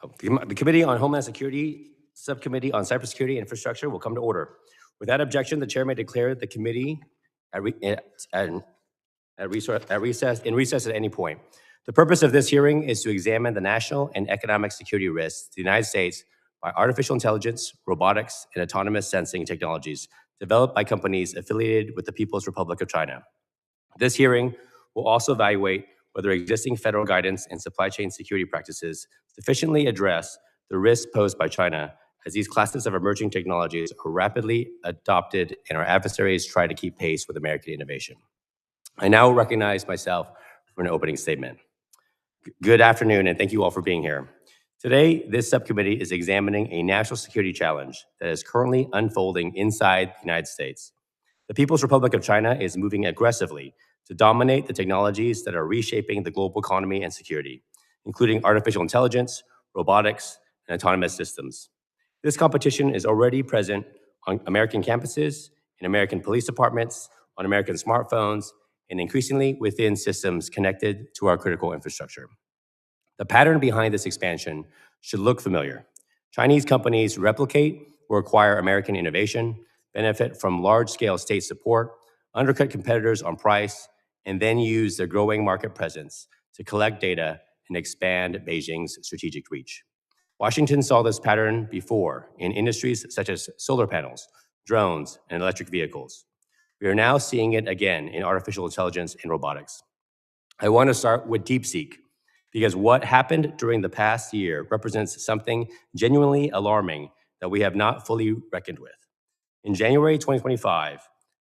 The Committee on Homeland Security, Subcommittee on Cybersecurity and Infrastructure will come to order. Without objection, the chair may declare the committee in recess at any point. The purpose of this hearing is to examine the national and economic security risks to the United States by artificial intelligence, robotics, and autonomous sensing technologies developed by companies affiliated with the People's Republic of China. This hearing will also evaluate whether existing federal guidance and supply chain security practices sufficiently address the risks posed by China as these classes of emerging technologies are rapidly adopted and our adversaries try to keep pace with American innovation. I now recognize myself for an opening statement. Good afternoon, and thank you all for being here. Today, this subcommittee is examining a national security challenge that is currently unfolding inside the United States. The People's Republic of China is moving aggressively to dominate the technologies that are reshaping the global economy and security, including artificial intelligence, robotics, and autonomous systems. This competition is already present on American campuses, in American police departments, on American smartphones, and increasingly within systems connected to our critical infrastructure. The pattern behind this expansion should look familiar. Chinese companies replicate or acquire American innovation, benefit from large-scale state support, undercut competitors on price, and then use their growing market presence to collect data and expand Beijing's strategic reach. Washington saw this pattern before in industries such as solar panels, drones, and electric vehicles. We are now seeing it again in artificial intelligence and robotics. I want to start with DeepSeek, because what happened during the past year represents something genuinely alarming that we have not fully reckoned with. In January 2025,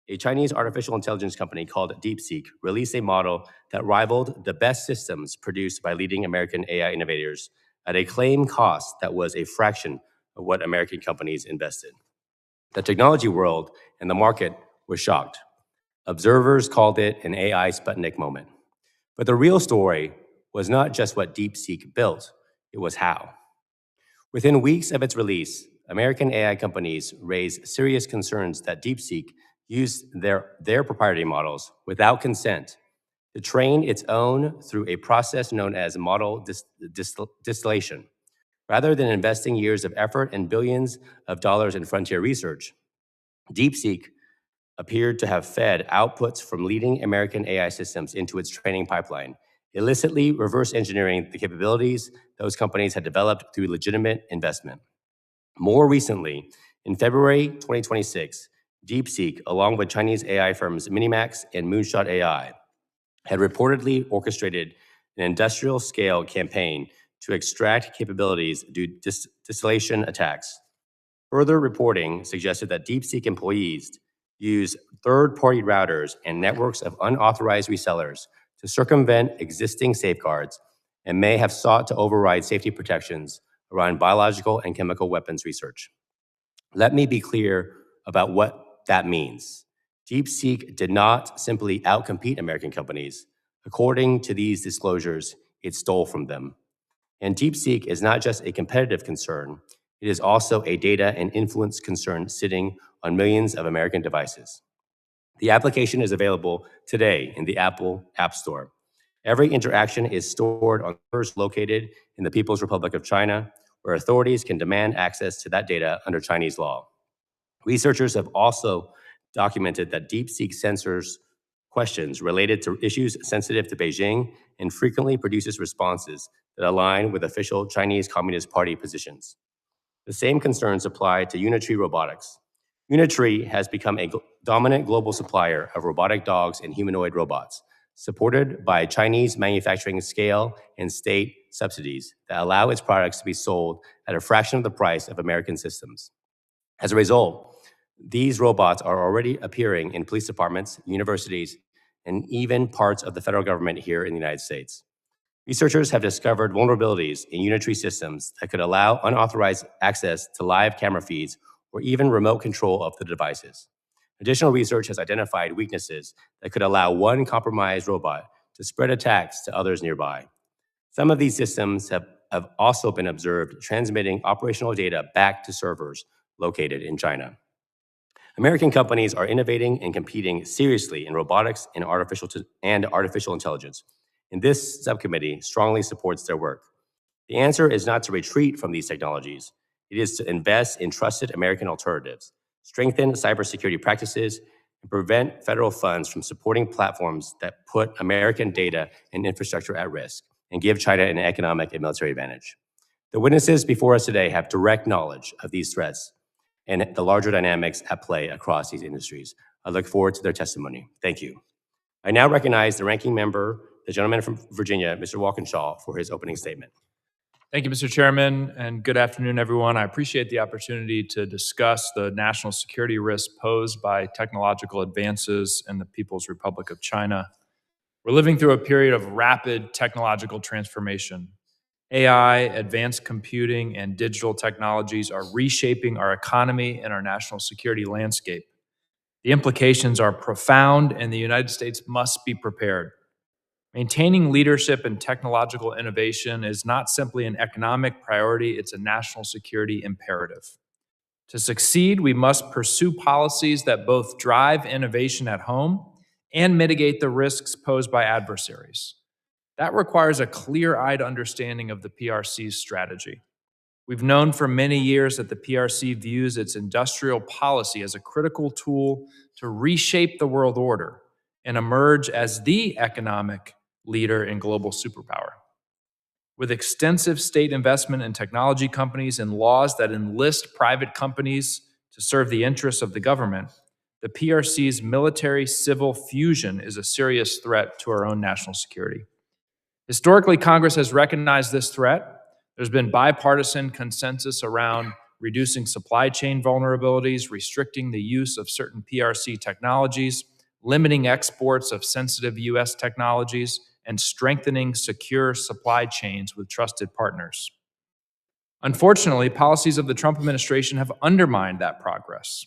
a Chinese artificial intelligence company called DeepSeek released a model that rivaled the best systems produced by leading American AI innovators at a claim cost that was a fraction of what American companies invested. The technology world and the market was shocked. Observers called it an AI Sputnik moment. But the real story was not just what DeepSeek built, it was how. Within weeks of its release, American AI companies raised serious concerns that DeepSeek used their proprietary models without consent to train its own through a process known as model distillation. Rather than investing years of effort and billions of dollars in frontier research, DeepSeek appeared to have fed outputs from leading American AI systems into its training pipeline, illicitly reverse engineering the capabilities those companies had developed through legitimate investment. More recently, in February 2026, DeepSeek, along with Chinese AI firms Minimax and Moonshot AI, had reportedly orchestrated an industrial-scale campaign to extract capabilities due to distillation attacks. Further reporting suggested that DeepSeek employees use third-party routers and networks of unauthorized resellers to circumvent existing safeguards and may have sought to override safety protections around biological and chemical weapons research. Let me be clear about what that means. DeepSeek did not simply outcompete American companies. According to these disclosures, it stole from them. And DeepSeek is not just a competitive concern, it is also a data and influence concern sitting on millions of American devices. The application is available today in the Apple App Store. Every interaction is stored on servers located in the People's Republic of China, where authorities can demand access to that data under Chinese law. Researchers have also documented that DeepSeek censors questions related to issues sensitive to Beijing and frequently produces responses that align with official Chinese Communist Party positions. The same concerns apply to Unitree Robotics. Unitree has become a dominant global supplier of robotic dogs and humanoid robots, supported by Chinese manufacturing scale and state subsidies that allow its products to be sold at a fraction of the price of American systems. As a result, these robots are already appearing in police departments, universities, and even parts of the federal government here in the United States. Researchers have discovered vulnerabilities in Unitree systems that could allow unauthorized access to live camera feeds or even remote control of the devices. Additional research has identified weaknesses that could allow one compromised robot to spread attacks to others nearby. Some of these systems have also been observed transmitting operational data back to servers located in China. American companies are innovating and competing seriously in robotics and artificial intelligence, and this subcommittee strongly supports their work. The answer is not to retreat from these technologies. It is to invest in trusted American alternatives, strengthen cybersecurity practices, and prevent federal funds from supporting platforms that put American data and infrastructure at risk and give China an economic and military advantage. The witnesses before us today have direct knowledge of these threats and the larger dynamics at play across these industries. I look forward to their testimony. Thank you. I now recognize the ranking member, the gentleman from Virginia, Mr. Walkinshaw, for his opening statement. Thank you, Mr. Chairman, and good afternoon, everyone. I appreciate the opportunity to discuss the national security risks posed by technological advances in the People's Republic of China. We're living through a period of rapid technological transformation. AI, advanced computing, and digital technologies are reshaping our economy and our national security landscape. The implications are profound, and the United States must be prepared. Maintaining leadership in technological innovation is not simply an economic priority, it's a national security imperative. To succeed, we must pursue policies that both drive innovation at home and mitigate the risks posed by adversaries. That requires a clear-eyed understanding of the PRC's strategy. We've known for many years that the PRC views its industrial policy as a critical tool to reshape the world order and emerge as the economic leader in global superpower. With extensive state investment in technology companies and laws that enlist private companies to serve the interests of the government, the PRC's military-civil fusion is a serious threat to our own national security. Historically, Congress has recognized this threat. There's been bipartisan consensus around reducing supply chain vulnerabilities, restricting the use of certain PRC technologies, limiting exports of sensitive U.S. technologies, and strengthening secure supply chains with trusted partners. Unfortunately, policies of the Trump administration have undermined that progress.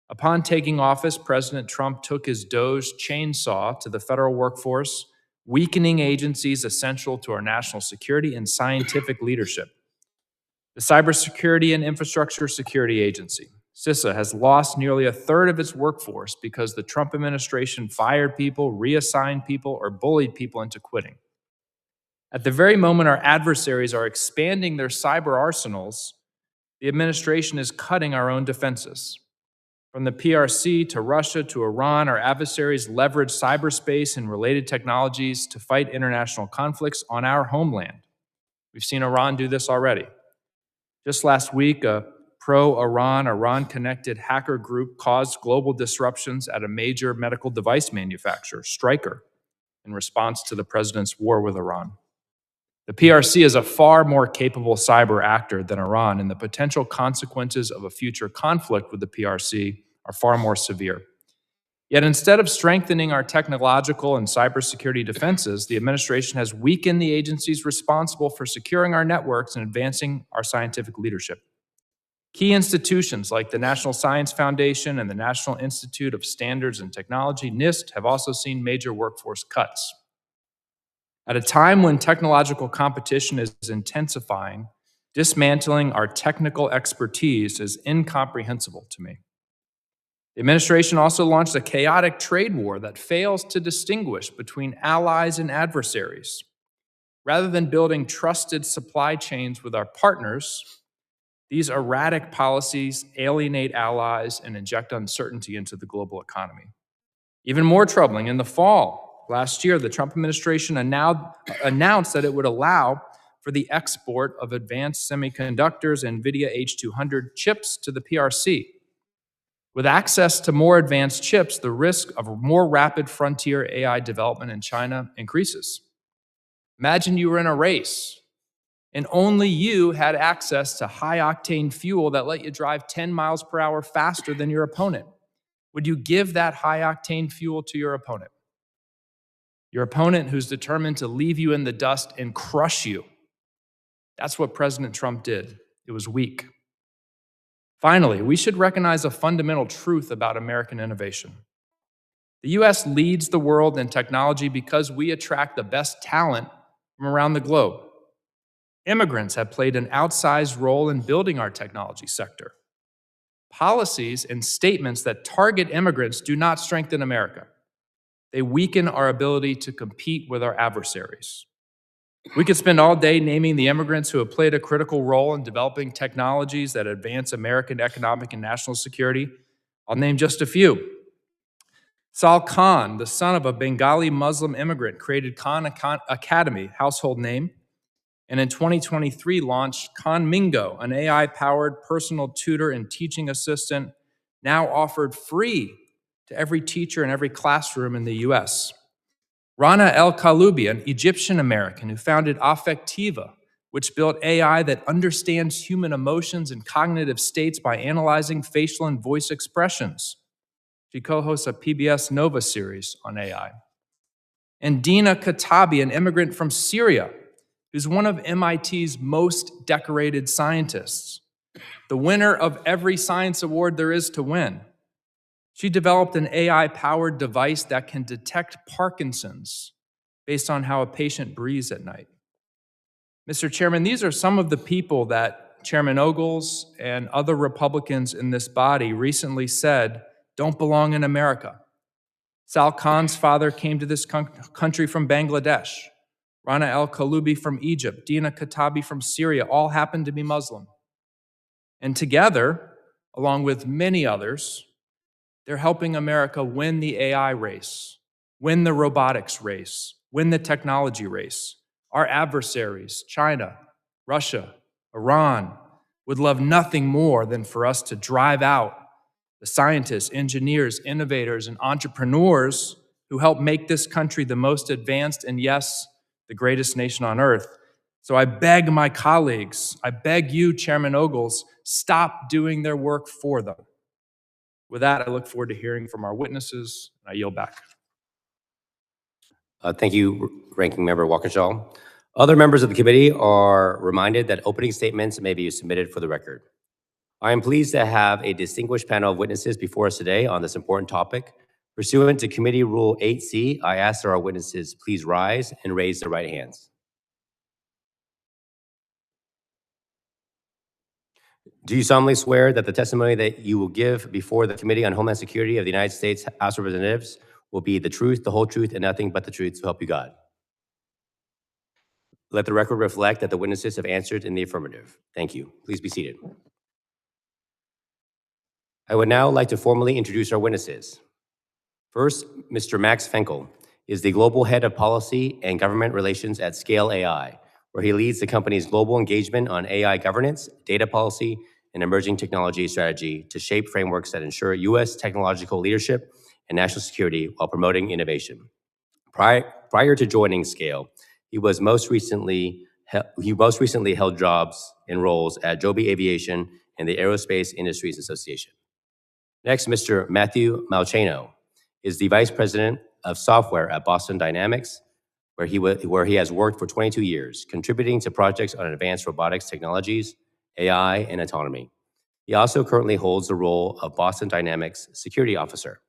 Upon taking office, President Trump took his DOGE chainsaw to the federal workforce, weakening agencies essential to our national security and scientific leadership. The Cybersecurity and Infrastructure Security Agency, CISA, has lost nearly a third of its workforce because the Trump administration fired people, reassigned people, or bullied people into quitting. At the very moment our adversaries are expanding their cyber arsenals, the administration is cutting our own defenses. From the PRC to Russia to Iran, our adversaries leverage cyberspace and related technologies to fight international conflicts on our homeland. We've seen Iran do this already. Just last week, a pro-Iran, Iran-connected hacker group caused global disruptions at a major medical device manufacturer, Stryker, in response to the president's war with Iran. The PRC is a far more capable cyber actor than Iran, and the potential consequences of a future conflict with the PRC are far more severe. Yet instead of strengthening our technological and cybersecurity defenses, the administration has weakened the agencies responsible for securing our networks and advancing our scientific leadership. Key institutions like the National Science Foundation and the National Institute of Standards and Technology, NIST, have also seen major workforce cuts. At a time when technological competition is intensifying, dismantling our technical expertise is incomprehensible to me. The administration also launched a chaotic trade war that fails to distinguish between allies and adversaries. Rather than building trusted supply chains with our partners, these erratic policies alienate allies and inject uncertainty into the global economy. Even more troubling, in the fall last year, the Trump administration announced that it would allow for the export of advanced semiconductors, Nvidia H200 chips to the PRC. With access to more advanced chips, the risk of a more rapid frontier AI development in China increases. Imagine you were in a race and only you had access to high-octane fuel that let you drive 10 miles per hour faster than your opponent. Would you give that high-octane fuel to your opponent? Your opponent who's determined to leave you in the dust and crush you. That's what President Trump did. It was weak. Finally, we should recognize a fundamental truth about American innovation. The U.S. leads the world in technology because we attract the best talent from around the globe. Immigrants have played an outsized role in building our technology sector. Policies and statements that target immigrants do not strengthen America. They weaken our ability to compete with our adversaries. We could spend all day naming the immigrants who have played a critical role in developing technologies that advance American economic and national security. I'll name just a few. Sal Khan, the son of a Bengali Muslim immigrant, created Khan Academy, household name, and in 2023 launched Khan Mingo, an AI-powered personal tutor and teaching assistant now offered free to every teacher in every classroom in the US. Rana El Kaloubi, an Egyptian American who founded Affectiva, which built AI that understands human emotions and cognitive states by analyzing facial and voice expressions. She co-hosts a PBS Nova series on AI. And Dina Katabi, an immigrant from Syria, who's one of MIT's most decorated scientists, the winner of every science award there is to win. She developed an AI-powered device that can detect Parkinson's based on how a patient breathes at night. Mr. Chairman, these are some of the people that Chairman Ogles and other Republicans in this body recently said don't belong in America. Sal Khan's father came to this country from Bangladesh. Rana El Kaloubi from Egypt, Dina Katabi from Syria, all happen to be Muslim. And together, along with many others, they're helping America win the AI race, win the robotics race, win the technology race. Our adversaries, China, Russia, Iran, would love nothing more than for us to drive out the scientists, engineers, innovators, and entrepreneurs who help make this country the most advanced and, yes, the greatest nation on earth. So I beg my colleagues, I beg you, Chairman Ogles, stop doing their work for them. With that, I look forward to hearing from our witnesses, and I yield back. Thank you, Ranking Member Walkinshaw. Other members of the committee are reminded that opening statements may be submitted for the record. I am pleased to have a distinguished panel of witnesses before us today on this important topic. Pursuant to Committee Rule 8C, I ask that our witnesses please rise and raise their right hands. Do you solemnly swear that the testimony that you will give before the Committee on Homeland Security of the United States House of Representatives will be the truth, the whole truth, and nothing but the truth, so help you God? Let the record reflect that the witnesses have answered in the affirmative. Thank you. Please be seated. I would now like to formally introduce our witnesses. First, Mr. Max Fenkel is the Global Head of Policy and Government Relations at Scale AI, where he leads the company's global engagement on AI governance, data policy, and emerging technology strategy to shape frameworks that ensure U.S. technological leadership and national security while promoting innovation. Prior to joining Scale, he most recently held jobs and roles at Joby Aviation and the Aerospace Industries Association. Next, Mr. Matthew Malcheno is the Vice President of Software at Boston Dynamics, where he has worked for 22 years, contributing to projects on advanced robotics technologies, AI, and autonomy. He also currently holds the role of Boston Dynamics Security Officer.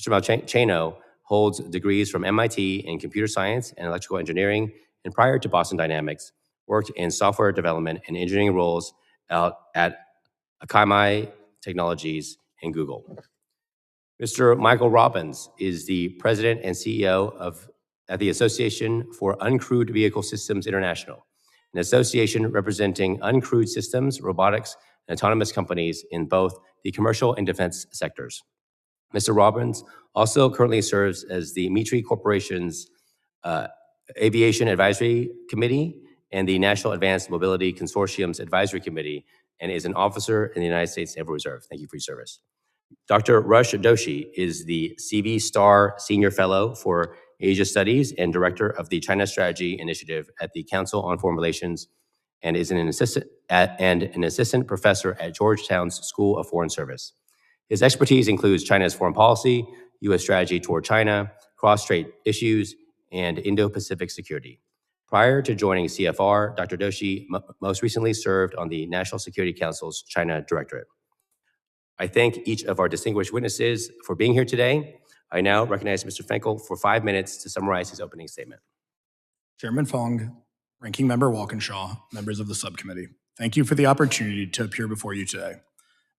Mr. Malcheno holds degrees from MIT in computer science and electrical engineering, and prior to Boston Dynamics, worked in software development and engineering roles at Akamai Technologies and Google. Mr. Michael Robbins is the President and CEO at the Association for Uncrewed Vehicle Systems International, an association representing uncrewed systems, robotics, and autonomous companies in both the commercial and defense sectors. Mr. Robbins also currently serves as the Mitre Corporation's Aviation Advisory Committee and the National Advanced Mobility Consortium's Advisory Committee, and is an officer in the United States Naval Reserve. Thank you for your service. Dr. Rush Doshi is the CV Star Senior Fellow for Asia Studies and Director of the China Strategy Initiative at the Council on Foreign Relations, and is an assistant professor at Georgetown's School of Foreign Service. His expertise includes China's foreign policy, U.S. strategy toward China, cross-strait issues, and Indo-Pacific security. Prior to joining CFR, Dr. Doshi most recently served on the National Security Council's China Directorate. I thank each of our distinguished witnesses for being here today. I now recognize Mr. Fenkel for 5 minutes to summarize his opening statement. Chairman Fong, Ranking Member Walkinshaw, members of the subcommittee, thank you for the opportunity to appear before you today.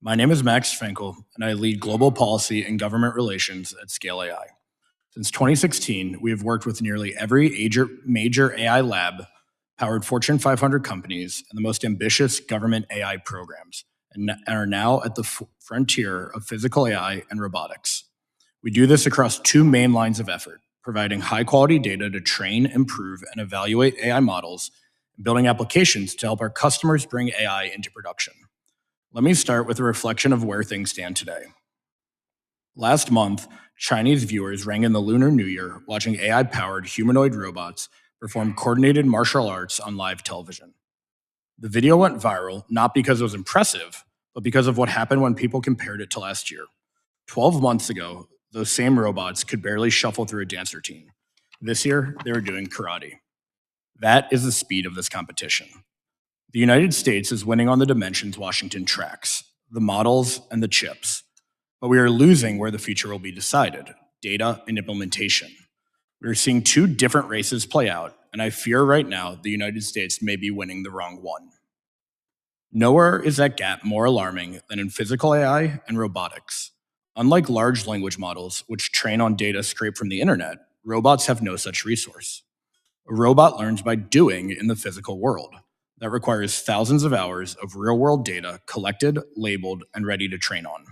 My name is Max Fenkel, and I lead global policy and government relations at Scale AI. Since 2016, we have worked with nearly every major AI lab powered Fortune 500 companies and the most ambitious government AI programs, and are now at the frontier of physical AI and robotics. We do this across two main lines of effort: providing high-quality data to train, improve, and evaluate AI models, and building applications to help our customers bring AI into production. Let me start with a reflection of where things stand today. Last month, Chinese viewers rang in the Lunar New Year watching AI-powered humanoid robots perform coordinated martial arts on live television. The video went viral not because it was impressive, but because of what happened when people compared it to last year. 12 months ago, those same robots could barely shuffle through a dance routine. This year, they were doing karate. That is the speed of this competition. The United States is winning on the dimensions Washington tracks, the models and the chips. But we are losing where the future will be decided: data and implementation. We are seeing two different races play out, and I fear right now the United States may be winning the wrong one. Nowhere is that gap more alarming than in physical AI and robotics. Unlike large language models, which train on data scraped from the internet, robots have no such resource. A robot learns by doing in the physical world. That requires thousands of hours of real-world data collected, labeled, and ready to train on.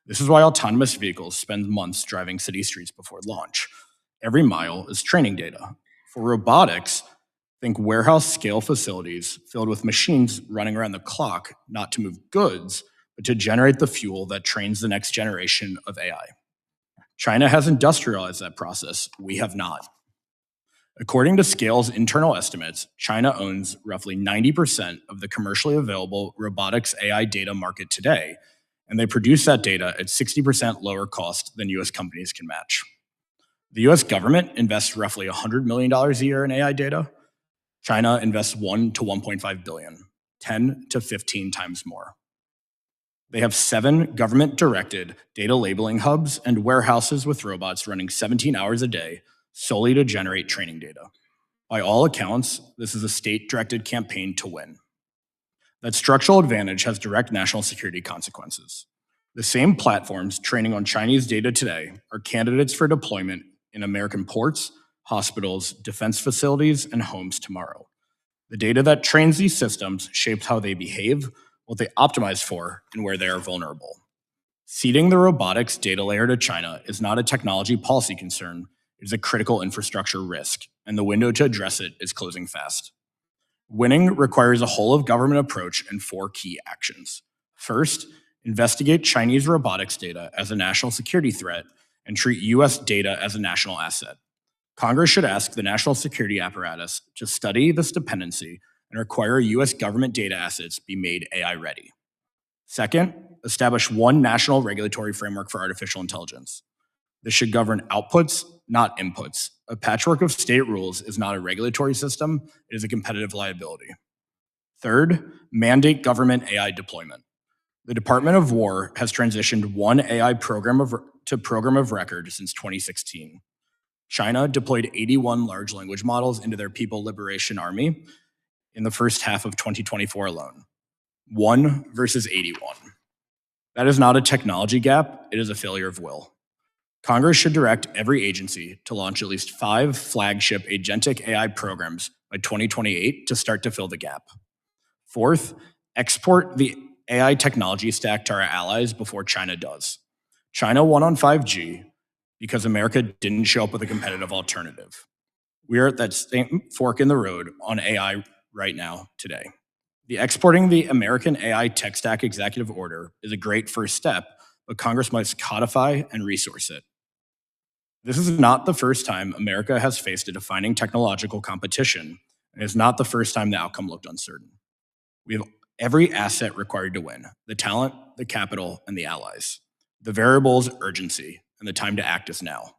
This is why autonomous vehicles spend months driving city streets before launch. Every mile is training data. For robotics, think warehouse-scale facilities filled with machines running around the clock, not to move goods, but to generate the fuel that trains the next generation of AI. China has industrialized that process. We have not. According to Scale's internal estimates, China owns roughly 90% of the commercially available robotics AI data market today, and they produce that data at 60% lower cost than US companies can match. The US government invests roughly $100 million a year in AI data. China invests $1 to $1.5 billion, 10 to 15 times more. They have 7 government-directed data labeling hubs and warehouses with robots running 17 hours a day solely to generate training data. By all accounts, this is a state-directed campaign to win. That structural advantage has direct national security consequences. The same platforms training on Chinese data today are candidates for deployment in American ports, hospitals, defense facilities, and homes tomorrow. The data that trains these systems shapes how they behave, what they optimize for, and where they are vulnerable. Ceding the robotics data layer to China is not a technology policy concern. It is a critical infrastructure risk, and the window to address it is closing fast. Winning requires a whole-of-government approach and 4 key actions. First, investigate Chinese robotics data as a national security threat and treat US data as a national asset. Congress should ask the national security apparatus to study this dependency and require US government data assets be made AI ready. Second, establish one national regulatory framework for artificial intelligence. This should govern outputs, not inputs. A patchwork of state rules is not a regulatory system, it is a competitive liability. Third, mandate government AI deployment. The Department of War has transitioned one AI program of record since 2016. China deployed 81 large language models into their People Liberation Army in the first half of 2024 alone. 1 versus 81. That is not a technology gap, it is a failure of will. Congress should direct every agency to launch at least 5 flagship agentic AI programs by 2028 to start to fill the gap. Fourth, export the AI technology stack to our allies before China does. China won on 5G because America didn't show up with a competitive alternative. We are at that same fork in the road on AI right now, today. The exporting the American AI tech stack executive order is a great first step, but Congress must codify and resource it. This is not the first time America has faced a defining technological competition, and it is not the first time the outcome looked uncertain. We have every asset required to win: the talent, the capital, and the allies. The variable is urgency, and the time to act is now.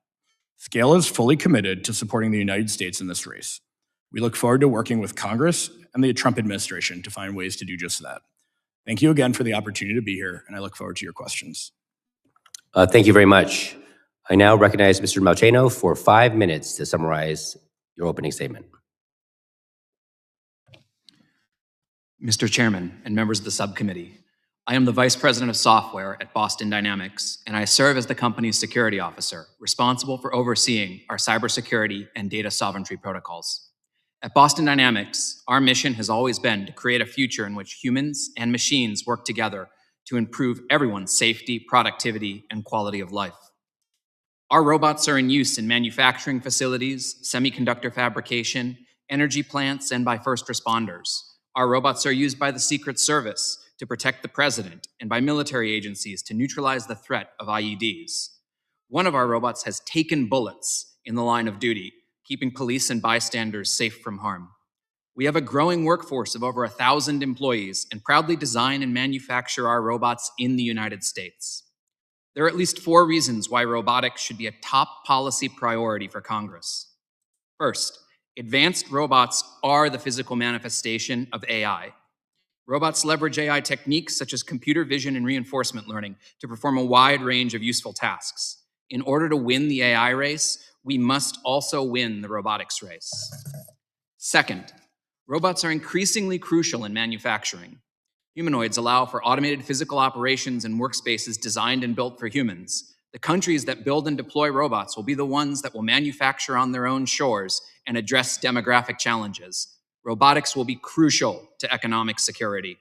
Scale is fully committed to supporting the United States in this race. We look forward to working with Congress and the Trump administration to find ways to do just that. Thank you again for the opportunity to be here, and I look forward to your questions. Thank you very much. I now recognize Mr. Malcheno for 5 minutes to summarize your opening statement. Mr. Chairman and members of the subcommittee, I am the Vice President of Software at Boston Dynamics, and I serve as the company's security officer, responsible for overseeing our cybersecurity and data sovereignty protocols. At Boston Dynamics, our mission has always been to create a future in which humans and machines work together to improve everyone's safety, productivity, and quality of life. Our robots are in use in manufacturing facilities, semiconductor fabrication, energy plants, and by first responders. Our robots are used by the Secret Service to protect the president and by military agencies to neutralize the threat of IEDs. One of our robots has taken bullets in the line of duty, keeping police and bystanders safe from harm. We have a growing workforce of over 1,000 employees and proudly design and manufacture our robots in the United States. There are at least 4 reasons why robotics should be a top policy priority for Congress. First, advanced robots are the physical manifestation of AI. Robots leverage AI techniques such as computer vision and reinforcement learning to perform a wide range of useful tasks. In order to win the AI race, we must also win the robotics race. Second, robots are increasingly crucial in manufacturing. Humanoids allow for automated physical operations and workspaces designed and built for humans. The countries that build and deploy robots will be the ones that will manufacture on their own shores and address demographic challenges. Robotics will be crucial to economic security.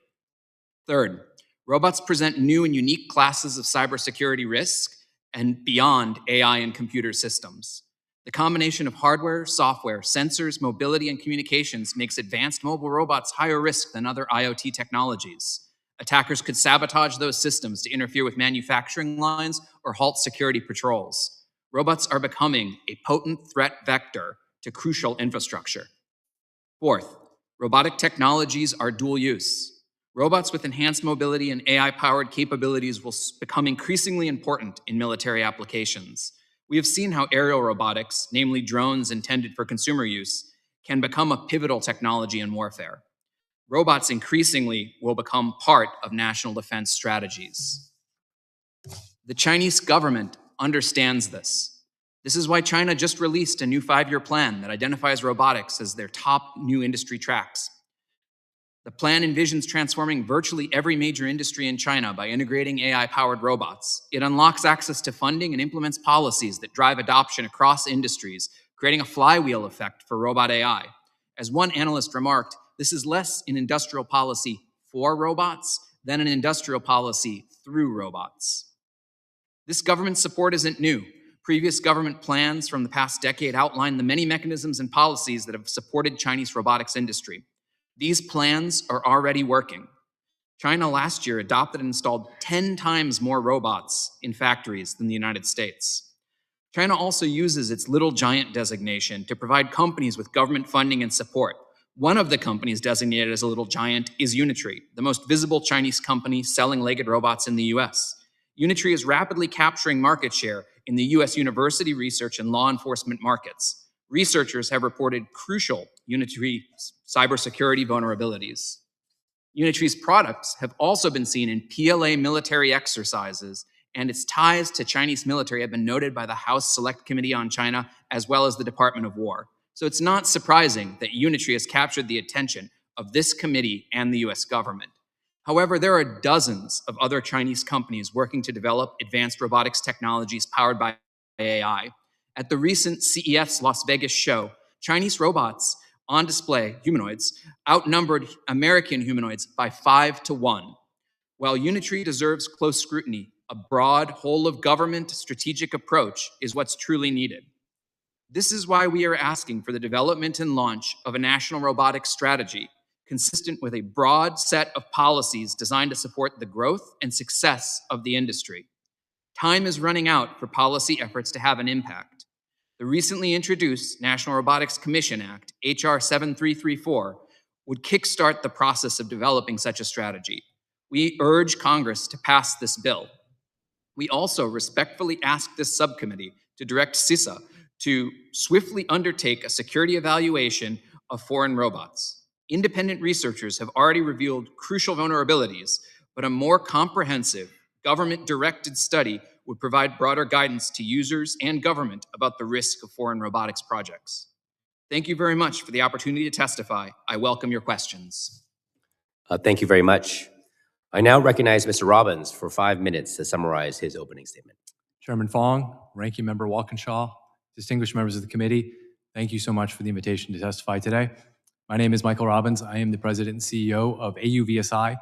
Third, robots present new and unique classes of cybersecurity risk and beyond AI and computer systems. The combination of hardware, software, sensors, mobility, and communications makes advanced mobile robots higher risk than other IoT technologies. Attackers could sabotage those systems to interfere with manufacturing lines or halt security patrols. Robots are becoming a potent threat vector to crucial infrastructure. Fourth, robotic technologies are dual use. Robots with enhanced mobility and AI-powered capabilities will become increasingly important in military applications. We have seen how aerial robotics, namely drones intended for consumer use, can become a pivotal technology in warfare. Robots increasingly will become part of national defense strategies. The Chinese government understands this. This is why China just released a new 5-year plan that identifies robotics as their top new industry tracks. The plan envisions transforming virtually every major industry in China by integrating AI-powered robots. It unlocks access to funding and implements policies that drive adoption across industries, creating a flywheel effect for robot AI. As one analyst remarked, this is less an industrial policy for robots than an industrial policy through robots. This government support isn't new. Previous government plans from the past decade outline the many mechanisms and policies that have supported Chinese robotics industry. These plans are already working. China last year adopted and installed 10 times more robots in factories than the United States. China also uses its Little Giant designation to provide companies with government funding and support. One of the companies designated as a Little Giant is Unitree, the most visible Chinese company selling legged robots in the US. Unitree is rapidly capturing market share in the US university research and law enforcement markets. Researchers have reported crucial Unitree cybersecurity vulnerabilities. Unitree's products have also been seen in PLA military exercises, and its ties to Chinese military have been noted by the House Select Committee on China as well as the Department of War. So it's not surprising that Unitree has captured the attention of this committee and the US government. However, there are dozens of other Chinese companies working to develop advanced robotics technologies powered by AI. At the recent CES Las Vegas show, Chinese robots on display, humanoids, outnumbered American humanoids by 5-1. While Unitree deserves close scrutiny, a broad, whole-of-government strategic approach is what's truly needed. This is why we are asking for the development and launch of a national robotics strategy consistent with a broad set of policies designed to support the growth and success of the industry. Time is running out for policy efforts to have an impact. The recently introduced National Robotics Commission Act, HR 7334, would kickstart the process of developing such a strategy. We urge Congress to pass this bill. We also respectfully ask this subcommittee to direct CISA to swiftly undertake a security evaluation of foreign robots. Independent researchers have already revealed crucial vulnerabilities, but a more comprehensive, government-directed study would provide broader guidance to users and government about the risk of foreign robotics projects. Thank you very much for the opportunity to testify. I welcome your questions. Thank you very much. I now recognize Mr. Robbins for 5 minutes to summarize his opening statement. Chairman Fong, Ranking Member Walkinshaw, distinguished members of the committee, thank you so much for the invitation to testify today. My name is Michael Robbins. I am the President and CEO of AUVSI,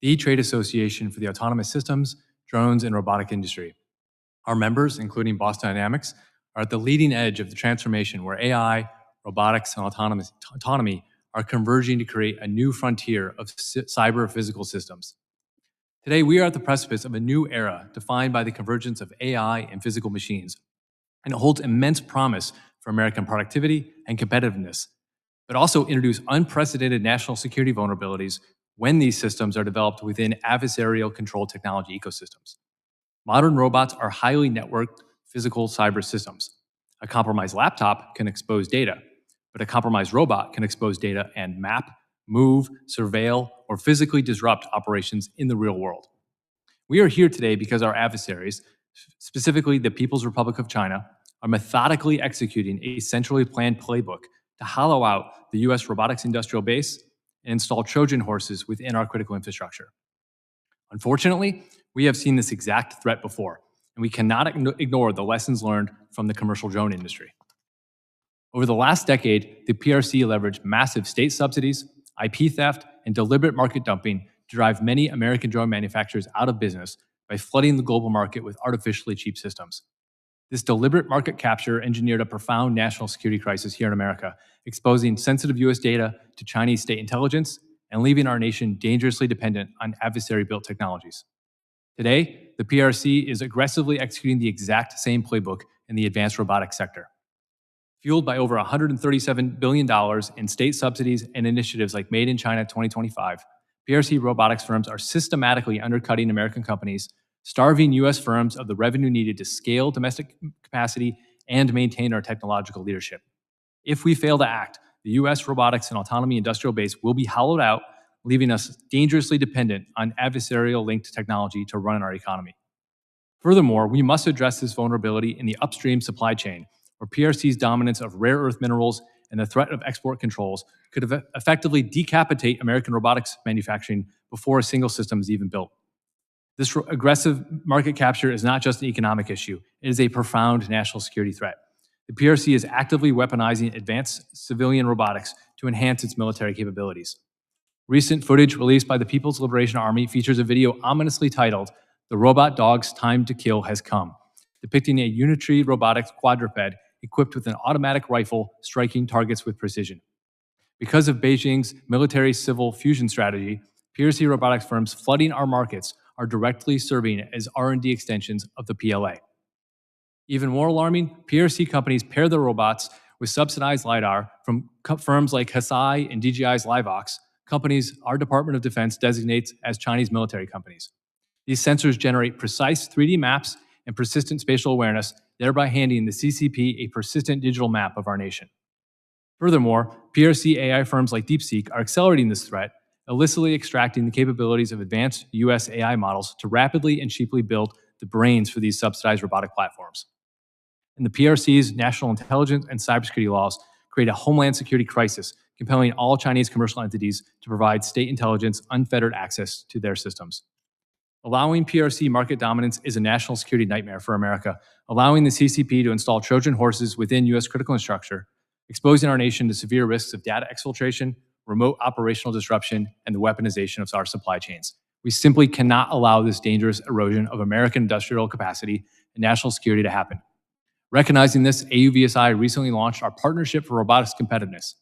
the trade association for the autonomous systems, drones, and robotic industry. Our members, including Boston Dynamics, are at the leading edge of the transformation where AI, robotics, and autonomy are converging to create a new frontier of cyber physical systems. Today, we are at the precipice of a new era defined by the convergence of AI and physical machines, and it holds immense promise for American productivity and competitiveness, but also introduce unprecedented national security vulnerabilities when these systems are developed within adversarial controlled technology ecosystems. Modern robots are highly networked physical cyber systems. A compromised laptop can expose data, but a compromised robot can expose data and map, move, surveil, or physically disrupt operations in the real world. We are here today because our adversaries, specifically the People's Republic of China, are methodically executing a centrally planned playbook to hollow out the US robotics industrial base and install Trojan horses within our critical infrastructure. Unfortunately, we have seen this exact threat before, and we cannot ignore the lessons learned from the commercial drone industry. Over the last decade, the PRC leveraged massive state subsidies, IP theft, and deliberate market dumping to drive many American drone manufacturers out of business by flooding the global market with artificially cheap systems. This deliberate market capture engineered a profound national security crisis here in America, exposing sensitive US data to Chinese state intelligence and leaving our nation dangerously dependent on adversary-built technologies. Today, the PRC is aggressively executing the exact same playbook in the advanced robotics sector. Fueled by over $137 billion in state subsidies and initiatives like Made in China 2025, PRC robotics firms are systematically undercutting American companies, starving US firms of the revenue needed to scale domestic capacity and maintain our technological leadership. If we fail to act, the US robotics and autonomy industrial base will be hollowed out, leaving us dangerously dependent on adversarial linked technology to run our economy. Furthermore, we must address this vulnerability in the upstream supply chain, where PRC's dominance of rare earth minerals and the threat of export controls could effectively decapitate American robotics manufacturing before a single system is even built. This aggressive market capture is not just an economic issue, it is a profound national security threat. The PRC is actively weaponizing advanced civilian robotics to enhance its military capabilities. Recent footage released by the People's Liberation Army features a video ominously titled, "The Robot Dog's Time to Kill Has Come," depicting a Unitree Robotics quadruped equipped with an automatic rifle striking targets with precision. Because of Beijing's military-civil fusion strategy, PRC robotics firms flooding our markets are directly serving as R&D extensions of the PLA. Even more alarming, PRC companies pair their robots with subsidized LiDAR from firms like Hesai and DJI's LiveVox, companies our Department of Defense designates as Chinese military companies. These sensors generate precise 3D maps and persistent spatial awareness, thereby handing the CCP a persistent digital map of our nation. Furthermore, PRC AI firms like DeepSeek are accelerating this threat, illicitly extracting the capabilities of advanced US AI models to rapidly and cheaply build the brains for these subsidized robotic platforms. And the PRC's national intelligence and cybersecurity laws create a homeland security crisis, compelling all Chinese commercial entities to provide state intelligence unfettered access to their systems. Allowing PRC market dominance is a national security nightmare for America, allowing the CCP to install Trojan horses within US critical infrastructure, exposing our nation to severe risks of data exfiltration, remote operational disruption, and the weaponization of our supply chains. We simply cannot allow this dangerous erosion of American industrial capacity and national security to happen. Recognizing this, AUVSI recently launched our Partnership for Robotics Competitiveness.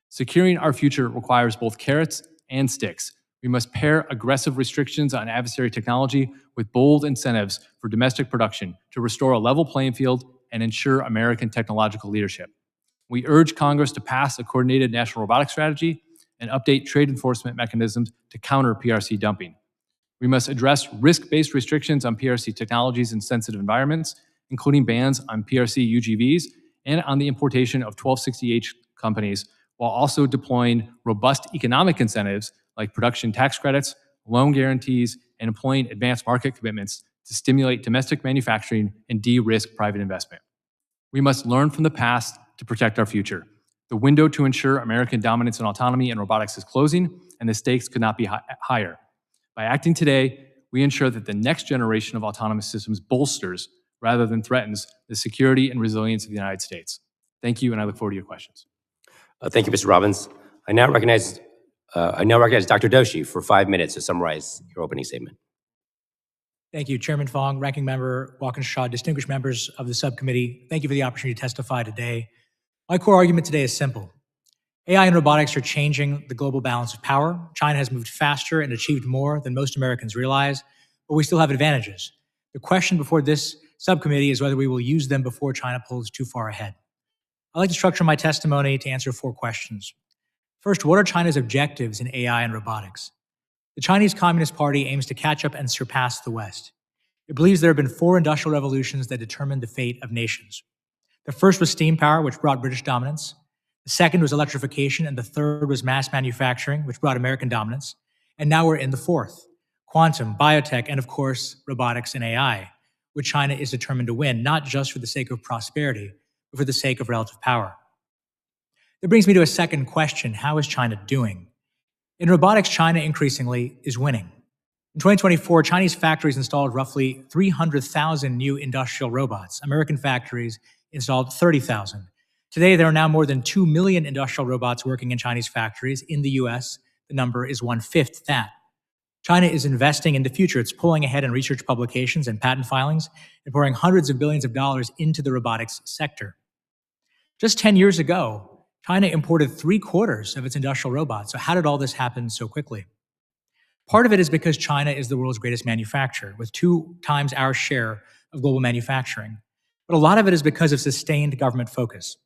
Securing our future requires both carrots and sticks. We must pair aggressive restrictions on adversary technology with bold incentives for domestic production to restore a level playing field and ensure American technological leadership. We urge Congress to pass a coordinated national robotics strategy and update trade enforcement mechanisms to counter PRC dumping. We must address risk-based restrictions on PRC technologies in sensitive environments, including bans on PRC UGVs and on the importation of 1260H companies, while also deploying robust economic incentives like production tax credits, loan guarantees, and employing advanced market commitments to stimulate domestic manufacturing and de-risk private investment. We must learn from the past to protect our future. The window to ensure American dominance in autonomy and robotics is closing, and the stakes could not be higher. By acting today, we ensure that the next generation of autonomous systems bolsters rather than threatens the security and resilience of the United States. Thank you, and I look forward to your questions. Thank you, Mr. Robbins. I now recognize Dr. Doshi for 5 minutes to summarize your opening statement. Thank you, Chairman Fong, Ranking Member Walkinshaw, distinguished members of the subcommittee. Thank you for the opportunity to testify today. My core argument today is simple. AI and robotics are changing the global balance of power. China has moved faster and achieved more than most Americans realize, but we still have advantages. The question before this subcommittee is whether we will use them before China pulls too far ahead. I'd like to structure my testimony to answer 4 questions. First, what are China's objectives in AI and robotics? The Chinese Communist Party aims to catch up and surpass the West. It believes there have been 4 industrial revolutions that determined the fate of nations. The first was steam power, which brought British dominance. The second was electrification, and the third was mass manufacturing, which brought American dominance. And now we're in the 4th, quantum, biotech, and of course, robotics and AI, which China is determined to win, not just for the sake of prosperity, but for the sake of relative power. That brings me to a second question. How is China doing? In robotics, China increasingly is winning. In 2024, Chinese factories installed roughly 300,000 new industrial robots. American factories installed 30,000. Today, there are now more than 2 million industrial robots working in Chinese factories. In the US, the number is 1/5 that. China is investing in the future. It's pulling ahead in research publications and patent filings and pouring hundreds of billions of dollars into the robotics sector. Just 10 years ago, China imported 3/4 of its industrial robots. So how did all this happen so quickly? Part of it is because China is the world's greatest manufacturer, with 2 times our share of global manufacturing. But a lot of it is because of sustained government focus.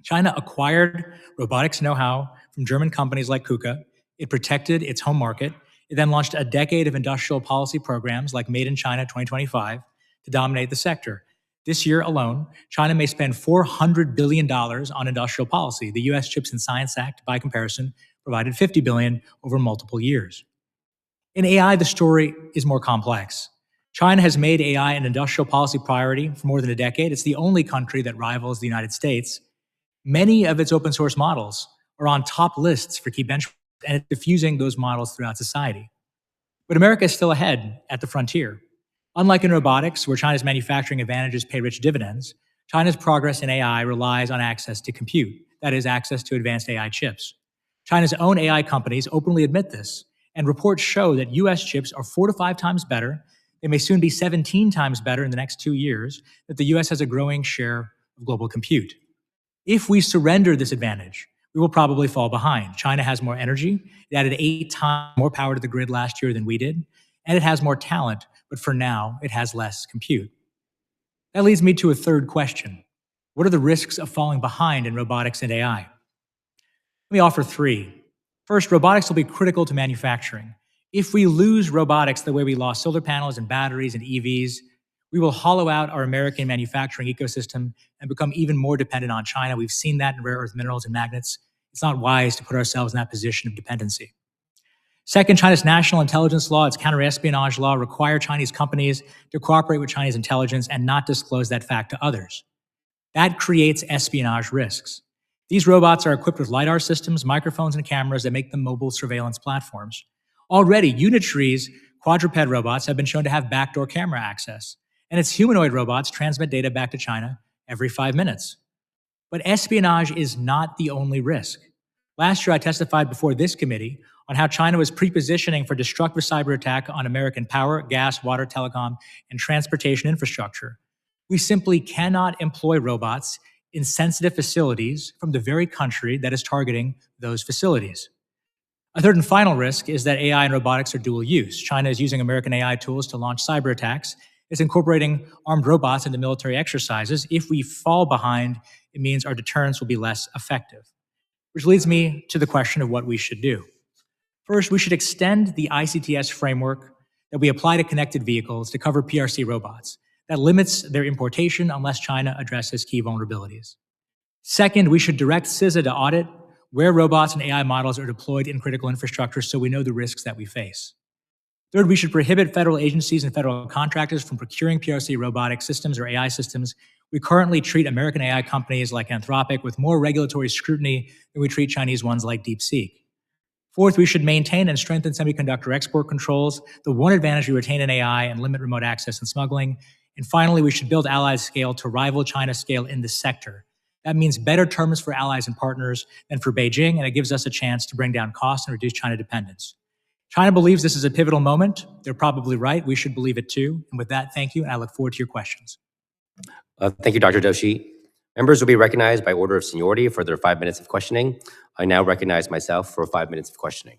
China acquired robotics know-how from German companies like KUKA. It protected its home market. It then launched a decade of industrial policy programs like Made in China 2025 to dominate the sector. This year alone, China may spend $400 billion on industrial policy. The US Chips and Science Act, by comparison, provided $50 billion over multiple years. In AI, the story is more complex. China has made AI an industrial policy priority for more than a decade. It's the only country that rivals the United States. Many of its open source models are on top lists for key benchmarks, and it's diffusing those models throughout society. But America is still ahead at the frontier. Unlike in robotics, where China's manufacturing advantages pay rich dividends, China's progress in AI relies on access to compute, that is, access to advanced AI chips. China's own AI companies openly admit this, and reports show that US chips are 4 to 5 times better. They may soon be 17 times better in the next 2 years, that the US has a growing share of global compute. If we surrender this advantage, we will probably fall behind. China has more energy. It added 8 times more power to the grid last year than we did, and it has more talent, but for now, it has less compute. That leads me to a third question. What are the risks of falling behind in robotics and AI? Let me offer 3. First, robotics will be critical to manufacturing. If we lose robotics the way we lost solar panels and batteries and EVs, we will hollow out our American manufacturing ecosystem and become even more dependent on China. We've seen that in rare earth minerals and magnets. It's not wise to put ourselves in that position of dependency. Second, China's national intelligence law, its counter-espionage law, require Chinese companies to cooperate with Chinese intelligence and not disclose that fact to others. That creates espionage risks. These robots are equipped with LiDAR systems, microphones, and cameras that make them mobile surveillance platforms. Already, Unitree's quadruped robots have been shown to have backdoor camera access, and its humanoid robots transmit data back to China every 5 minutes. But espionage is not the only risk. Last year, I testified before this committee on how China was pre-positioning for destructive cyber attack on American power, gas, water, telecom, and transportation infrastructure. We simply cannot employ robots in sensitive facilities from the very country that is targeting those facilities. A third and final risk is that AI and robotics are dual use. China is using American AI tools to launch cyber attacks. It's incorporating armed robots into military exercises. If we fall behind, it means our deterrence will be less effective. Which leads me to the question of what we should do. First, we should extend the ICTS framework that we apply to connected vehicles to cover PRC robots. That limits their importation unless China addresses key vulnerabilities. Second, we should direct CISA to audit where robots and AI models are deployed in critical infrastructure so we know the risks that we face. Third, we should prohibit federal agencies and federal contractors from procuring PRC robotic systems or AI systems. We currently treat American AI companies like Anthropic with more regulatory scrutiny than we treat Chinese ones like DeepSeek. Fourth, we should maintain and strengthen semiconductor export controls, the one advantage we retain in AI, and limit remote access and smuggling. And finally, we should build allied scale to rival China's scale in this sector. That means better terms for allies and partners than for Beijing, and it gives us a chance to bring down costs and reduce China dependence. China believes this is a pivotal moment. They're probably right. We should believe it too. And with that, thank you, and I look forward to your questions. Thank you, Dr. Doshi. Members will be recognized by order of seniority for their 5 minutes of questioning. I now recognize myself for 5 minutes of questioning.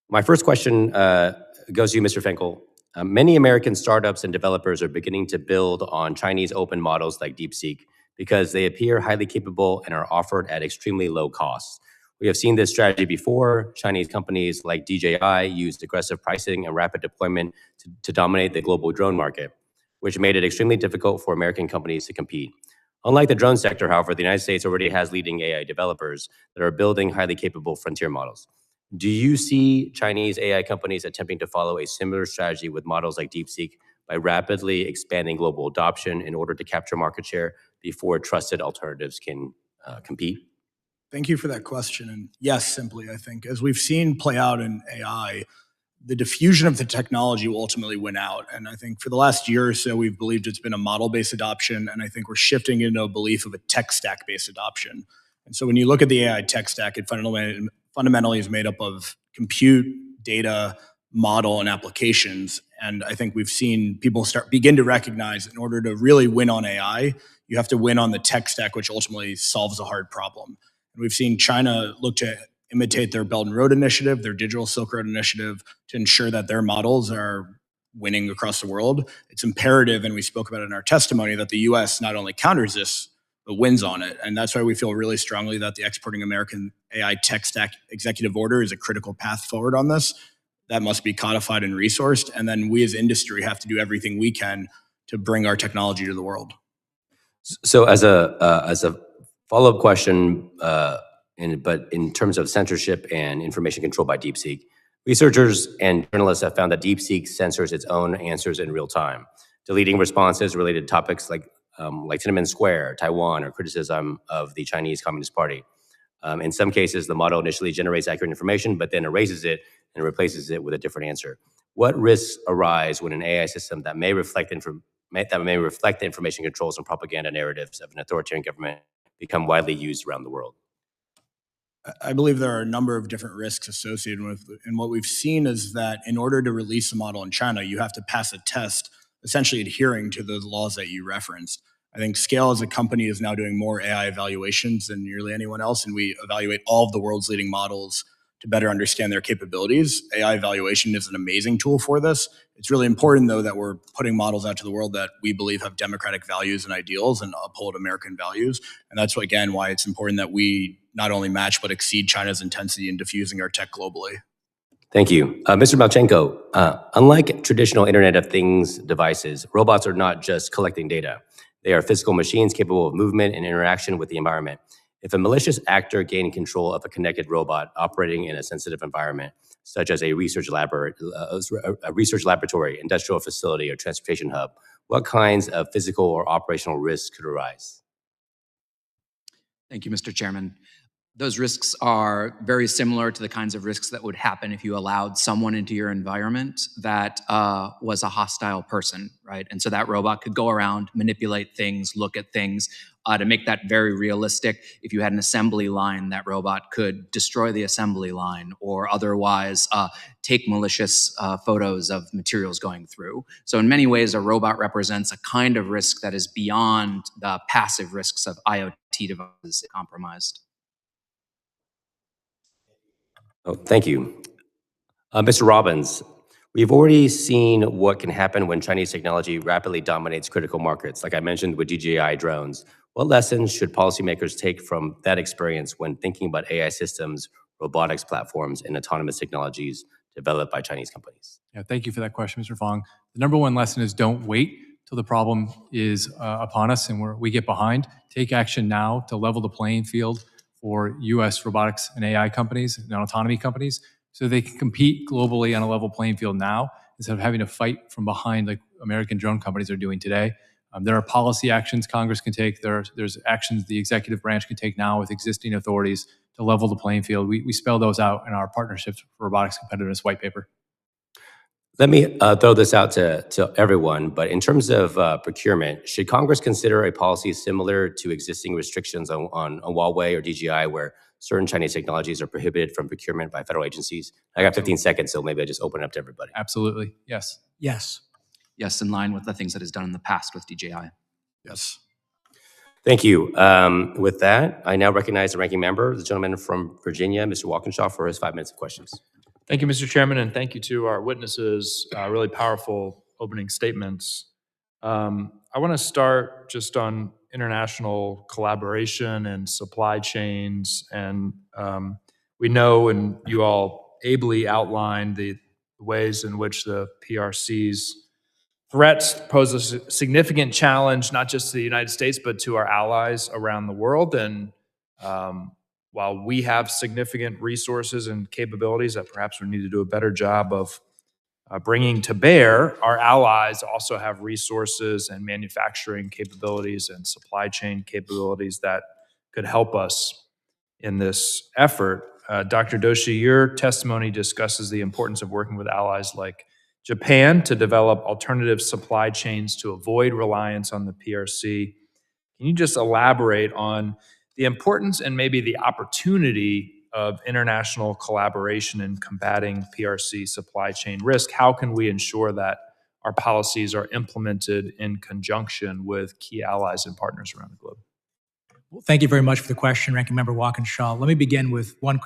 My first question goes to you, Mr. Finkel. Many American startups and developers are beginning to build on Chinese open models like DeepSeek because they appear highly capable and are offered at extremely low costs. We have seen this strategy before. Chinese companies like DJI used aggressive pricing and rapid deployment to dominate the global drone market, which made it extremely difficult for American companies to compete. Unlike the drone sector, however, the United States already has leading AI developers that are building highly capable frontier models. Do you see Chinese AI companies attempting to follow a similar strategy with models like DeepSeek by rapidly expanding global adoption in order to capture market share before trusted alternatives can compete? Thank you for that question. And yes, simply, I think, as we've seen play out in AI, the diffusion of the technology will ultimately win out. And I think for the last year or so, we've believed it's been a model-based adoption, and I think we're shifting into a belief of a tech stack-based adoption. And so when you look at the AI tech stack, it fundamentally is made up of compute, data, model, and applications. And I think we've seen people begin to recognize in order to really win on AI, you have to win on the tech stack, which ultimately solves a hard problem. And we've seen China look to imitate their Belt and Road Initiative, their Digital Silk Road Initiative, to ensure that their models are winning across the world. It's imperative, and we spoke about it in our testimony, that the US not only counters this, but wins on it. And that's why we feel really strongly that the Exporting American AI Tech Stack Executive Order is a critical path forward on this. That must be codified and resourced. And then we as industry have to do everything we can to bring our technology to the world. So as a follow-up question, but in terms of censorship and information control by DeepSeek, researchers and journalists have found that DeepSeek censors its own answers in real time, deleting responses related to topics like Tiananmen Square, Taiwan, or criticism of the Chinese Communist Party. In some cases, the model initially generates accurate information, but then erases it and replaces it with a different answer. What risks arise when an AI system that may reflect the information controls and propaganda narratives of an authoritarian government become widely used around the world? I believe there are a number of different risks associated with it. And what we've seen is that in order to release a model in China, you have to pass a test essentially adhering to those laws that you referenced. I think Scale as a company is now doing more AI evaluations than nearly anyone else, and we evaluate all of the world's leading models to better understand their capabilities. AI evaluation is an amazing tool for this. It's really important, though, that we're putting models out to the world that we believe have democratic values and ideals and uphold American values. And that's, again, why it's important that we not only match but exceed China's intensity in diffusing our tech globally. Thank you. Mr. Malchenko, unlike traditional Internet of Things devices, robots are not just collecting data. They are physical machines capable of movement and interaction with the environment. If a malicious actor gained control of a connected robot operating in a sensitive environment, such as a research laboratory, industrial facility, or transportation hub, what kinds of physical or operational risks could arise? Thank you, Mr. Chairman. Those risks are very similar to the kinds of risks that would happen if you allowed someone into your environment that was a hostile person, right? And so that robot could go around, manipulate things, look at things. To make that very realistic, if you had an assembly line, that robot could destroy the assembly line or otherwise take malicious photos of materials going through. So in many ways, a robot represents a kind of risk that is beyond the passive risks of IoT devices compromised. Oh, thank you. Mr. Robbins, we've already seen what can happen when Chinese technology rapidly dominates critical markets, like I mentioned with DJI drones. What lessons should policymakers take from that experience when thinking about AI systems, robotics platforms, and autonomous technologies developed by Chinese companies? Yeah, thank you for that question, Mr. Fong. The number one lesson is don't wait till the problem is upon us and we get behind. Take action now to level the playing field for U.S. robotics and AI companies and autonomy companies so they can compete globally on a level playing field now instead of having to fight from behind like American drone companies are doing today. There are policy actions Congress can take. There's actions the executive branch can take now with existing authorities to level the playing field. We spell those out in our Partnerships for Robotics Competitiveness white paper. Let me throw this out to everyone, but in terms of procurement, should Congress consider a policy similar to existing restrictions on Huawei or DJI, where certain Chinese technologies are prohibited from procurement by federal agencies? I got 15 seconds, so maybe I just open it up to everybody. Absolutely. Yes. Yes. Yes, in line with the things that is done in the past with DJI. Yes. Thank you. With that, I now recognize the ranking member, the gentleman from Virginia, Mr. Walkinshaw, for his 5 minutes of questions. Thank you, Mr. Chairman, and thank you to our witnesses. Really powerful opening statements. I want to start just on international collaboration and supply chains. And we know, and you all ably outlined the ways in which the PRC's threats pose a significant challenge, not just to the United States, but to our allies around the world. And while we have significant resources and capabilities that perhaps we need to do a better job of bringing to bear, our allies also have resources and manufacturing capabilities and supply chain capabilities that could help us in this effort. Dr. Doshi, your testimony discusses the importance of working with allies like Japan to develop alternative supply chains to avoid reliance on the PRC. Can you just elaborate on the importance and maybe the opportunity of international collaboration in combating PRC supply chain risk? How can we ensure that our policies are implemented in conjunction with key allies and partners around the globe? Well, thank you very much for the question, Ranking Member Walkinshaw. Let me begin with one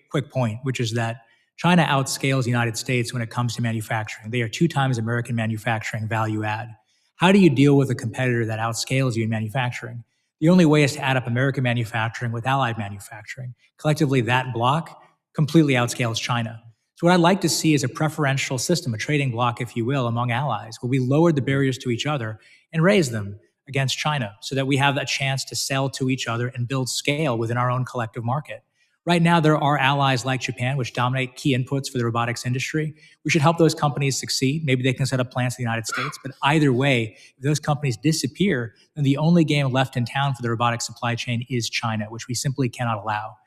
quick point, which is that China outscales the United States when it comes to manufacturing. They are 2 times American manufacturing value add. How do you deal with a competitor that outscales you in manufacturing? The only way is to add up American manufacturing with allied manufacturing. Collectively, that block completely outscales China. So what I'd like to see is a preferential system, a trading block, if you will, among allies, where we lower the barriers to each other and raise them against China so that we have a chance to sell to each other and build scale within our own collective market. Right now, there are allies like Japan, which dominate key inputs for the robotics industry. We should help those companies succeed. Maybe they can set up plants in the United States. But either way, if those companies disappear, then the only game left in town for the robotics supply chain is China, which we simply cannot allow.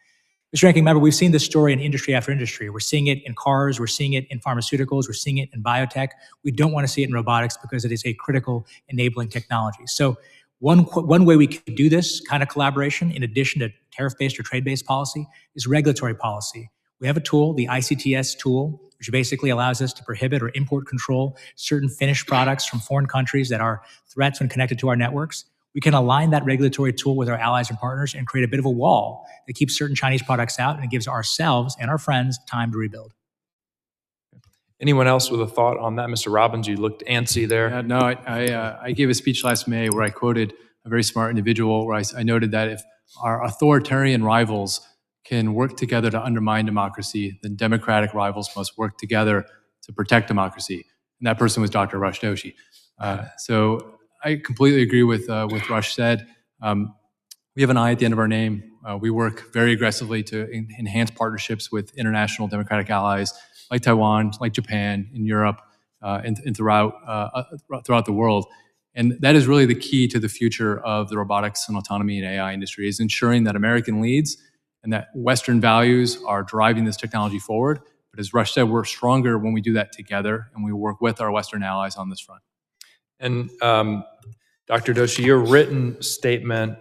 Mr. Ranking Member, we've seen this story in industry after industry. We're seeing it in cars. We're seeing it in pharmaceuticals. We're seeing it in biotech. We don't want to see it in robotics because it is a critical enabling technology. So one way we could do this kind of collaboration, in addition to tariff-based or trade-based policy, is regulatory policy. We have a tool, the ICTS tool, which basically allows us to prohibit or import control certain finished products from foreign countries that are threats when connected to our networks. We can align that regulatory tool with our allies and partners and create a bit of a wall that keeps certain Chinese products out and it gives ourselves and our friends time to rebuild. Anyone else with a thought on that? Mr. Robbins, you looked antsy there. Yeah, no, I gave a speech last May where I quoted a very smart individual where I noted that if our authoritarian rivals can work together to undermine democracy, then democratic rivals must work together to protect democracy. And that person was Dr. Rush Doshi. So I completely agree with what Rush said. We have an I at the end of our name. We work very aggressively to enhance partnerships with international democratic allies like Taiwan, like Japan, in Europe, and throughout the world. And that is really the key to the future of the robotics and autonomy and AI industry, is ensuring that American leads and that Western values are driving this technology forward. But as Rush said, we're stronger when we do that together and we work with our Western allies on this front. And Dr. Doshi, your written statement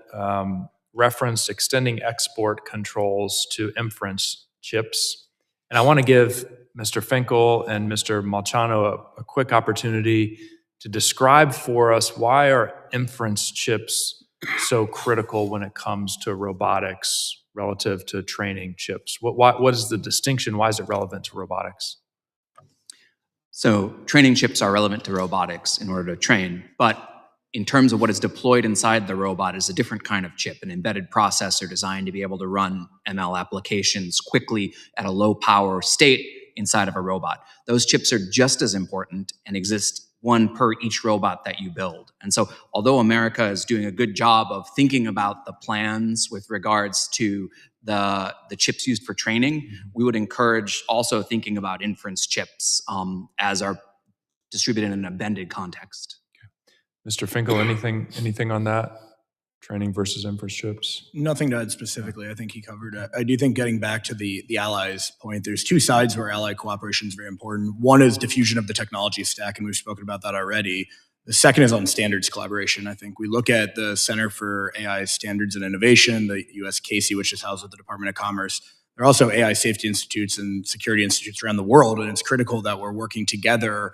referenced extending export controls to inference chips. And I want to give Mr. Finkel and Mr. Malchano a quick opportunity to describe for us why are inference chips so critical when it comes to robotics relative to training chips? What is the distinction? Why is it relevant to robotics? So training chips are relevant to robotics in order to train, but in terms of what is deployed inside the robot is a different kind of chip, an embedded processor designed to be able to run ML applications quickly at a low power state inside of a robot. Those chips are just as important and exist one per each robot that you build. And so although America is doing a good job of thinking about the plans with regards to the chips used for training, we would encourage also thinking about inference chips as are distributed in an embedded context. Mr. Finkel, anything on that? training versus inference chips? Nothing to add specifically. I think he covered it. I do think getting back to the allies point, there's two sides where ally cooperation is very important. One is diffusion of the technology stack, and we've spoken about that already. The second is on standards collaboration. I think we look at the Center for AI Standards and Innovation, the US CASI, which is housed at the Department of Commerce. There are also AI safety institutes and security institutes around the world, and it's critical that we're working together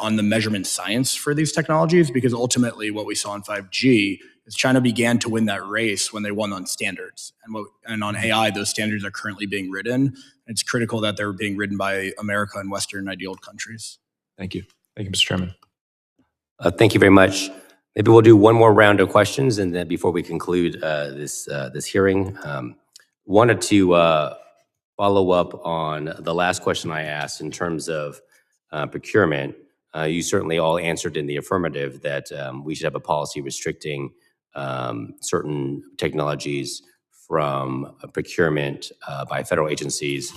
on the measurement science for these technologies, because ultimately what we saw in 5G is China began to win that race when they won on standards. And on AI, those standards are currently being written. It's critical that they're being written by America and Western ideal countries. Thank you. Thank you, Mr. Chairman. Thank you very much. Maybe we'll do one more round of questions, and then before we conclude this hearing, wanted to follow up on the last question I asked in terms of procurement. You certainly all answered in the affirmative that we should have a policy restricting certain technologies from procurement by federal agencies.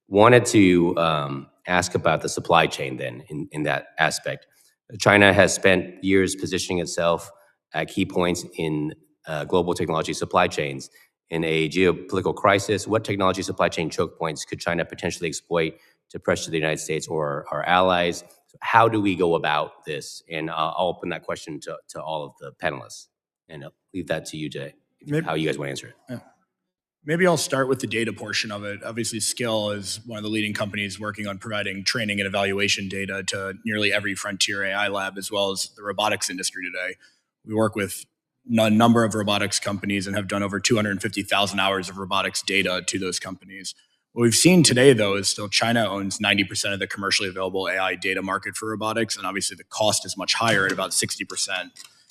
Wanted to ask about the supply chain then in that aspect. China has spent years positioning itself at key points in global technology supply chains. In a geopolitical crisis, what technology supply chain choke points could China potentially exploit to pressure the United States or our allies? How do we go about this? And I'll open that question to all of the panelists, and I'll leave that to you, Jay, how you guys want to answer it. Yeah. Maybe I'll start with the data portion of it. Obviously, Skill is one of the leading companies working on providing training and evaluation data to nearly every frontier AI lab, as well as the robotics industry today. We work with a number of robotics companies and have done over 250,000 hours of robotics data to those companies. What we've seen today, though, is still China owns 90% of the commercially available AI data market for robotics, and obviously the cost is much higher at about 60%.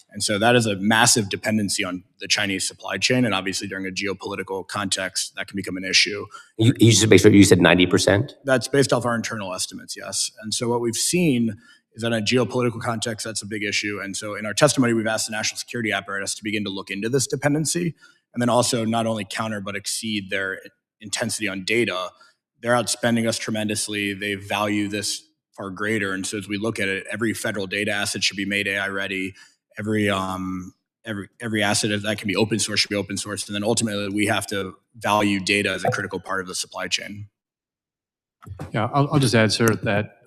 And so that is a massive dependency on the Chinese supply chain, and obviously during a geopolitical context, that can become an issue. You just make sure you said 90%? That's based off our internal estimates, yes. And so what we've seen is that in a geopolitical context, that's a big issue. And so in our testimony, we've asked the national security apparatus to begin to look into this dependency, and then also not only counter but exceed their intensity on data. They're outspending us tremendously. They value this far greater. And so as we look at it, every federal data asset should be made AI ready. Every asset that can be open source should be open sourced. And then ultimately we have to value data as a critical part of the supply chain. Yeah, I'll just add, sir, that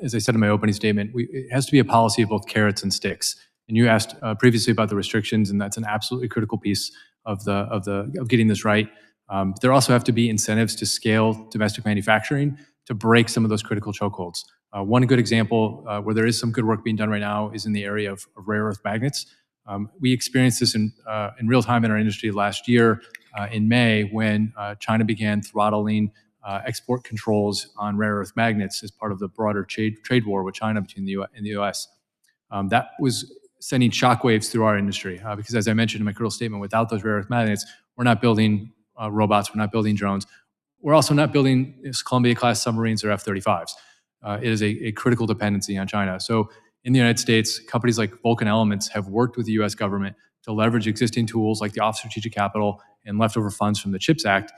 as I said in my opening statement, it has to be a policy of both carrots and sticks. And you asked previously about the restrictions, and that's an absolutely critical piece of getting this right. There also have to be incentives to scale domestic manufacturing to break some of those critical chokeholds. One good example where there is some good work being done right now is in the area of rare earth magnets. We experienced this in real time in our industry last year in May when China began throttling export controls on rare earth magnets as part of the broader trade war with China between the US and the US. That was sending shockwaves through our industry because, as I mentioned in my critical statement, without those rare earth magnets, we're not building robots, we're not building drones. We're also not building Columbia-class submarines or F-35s. It is a critical dependency on China. So in the United States, companies like Vulcan Elements have worked with the US government to leverage existing tools like the Office of Strategic Capital and leftover funds from the CHIPS Act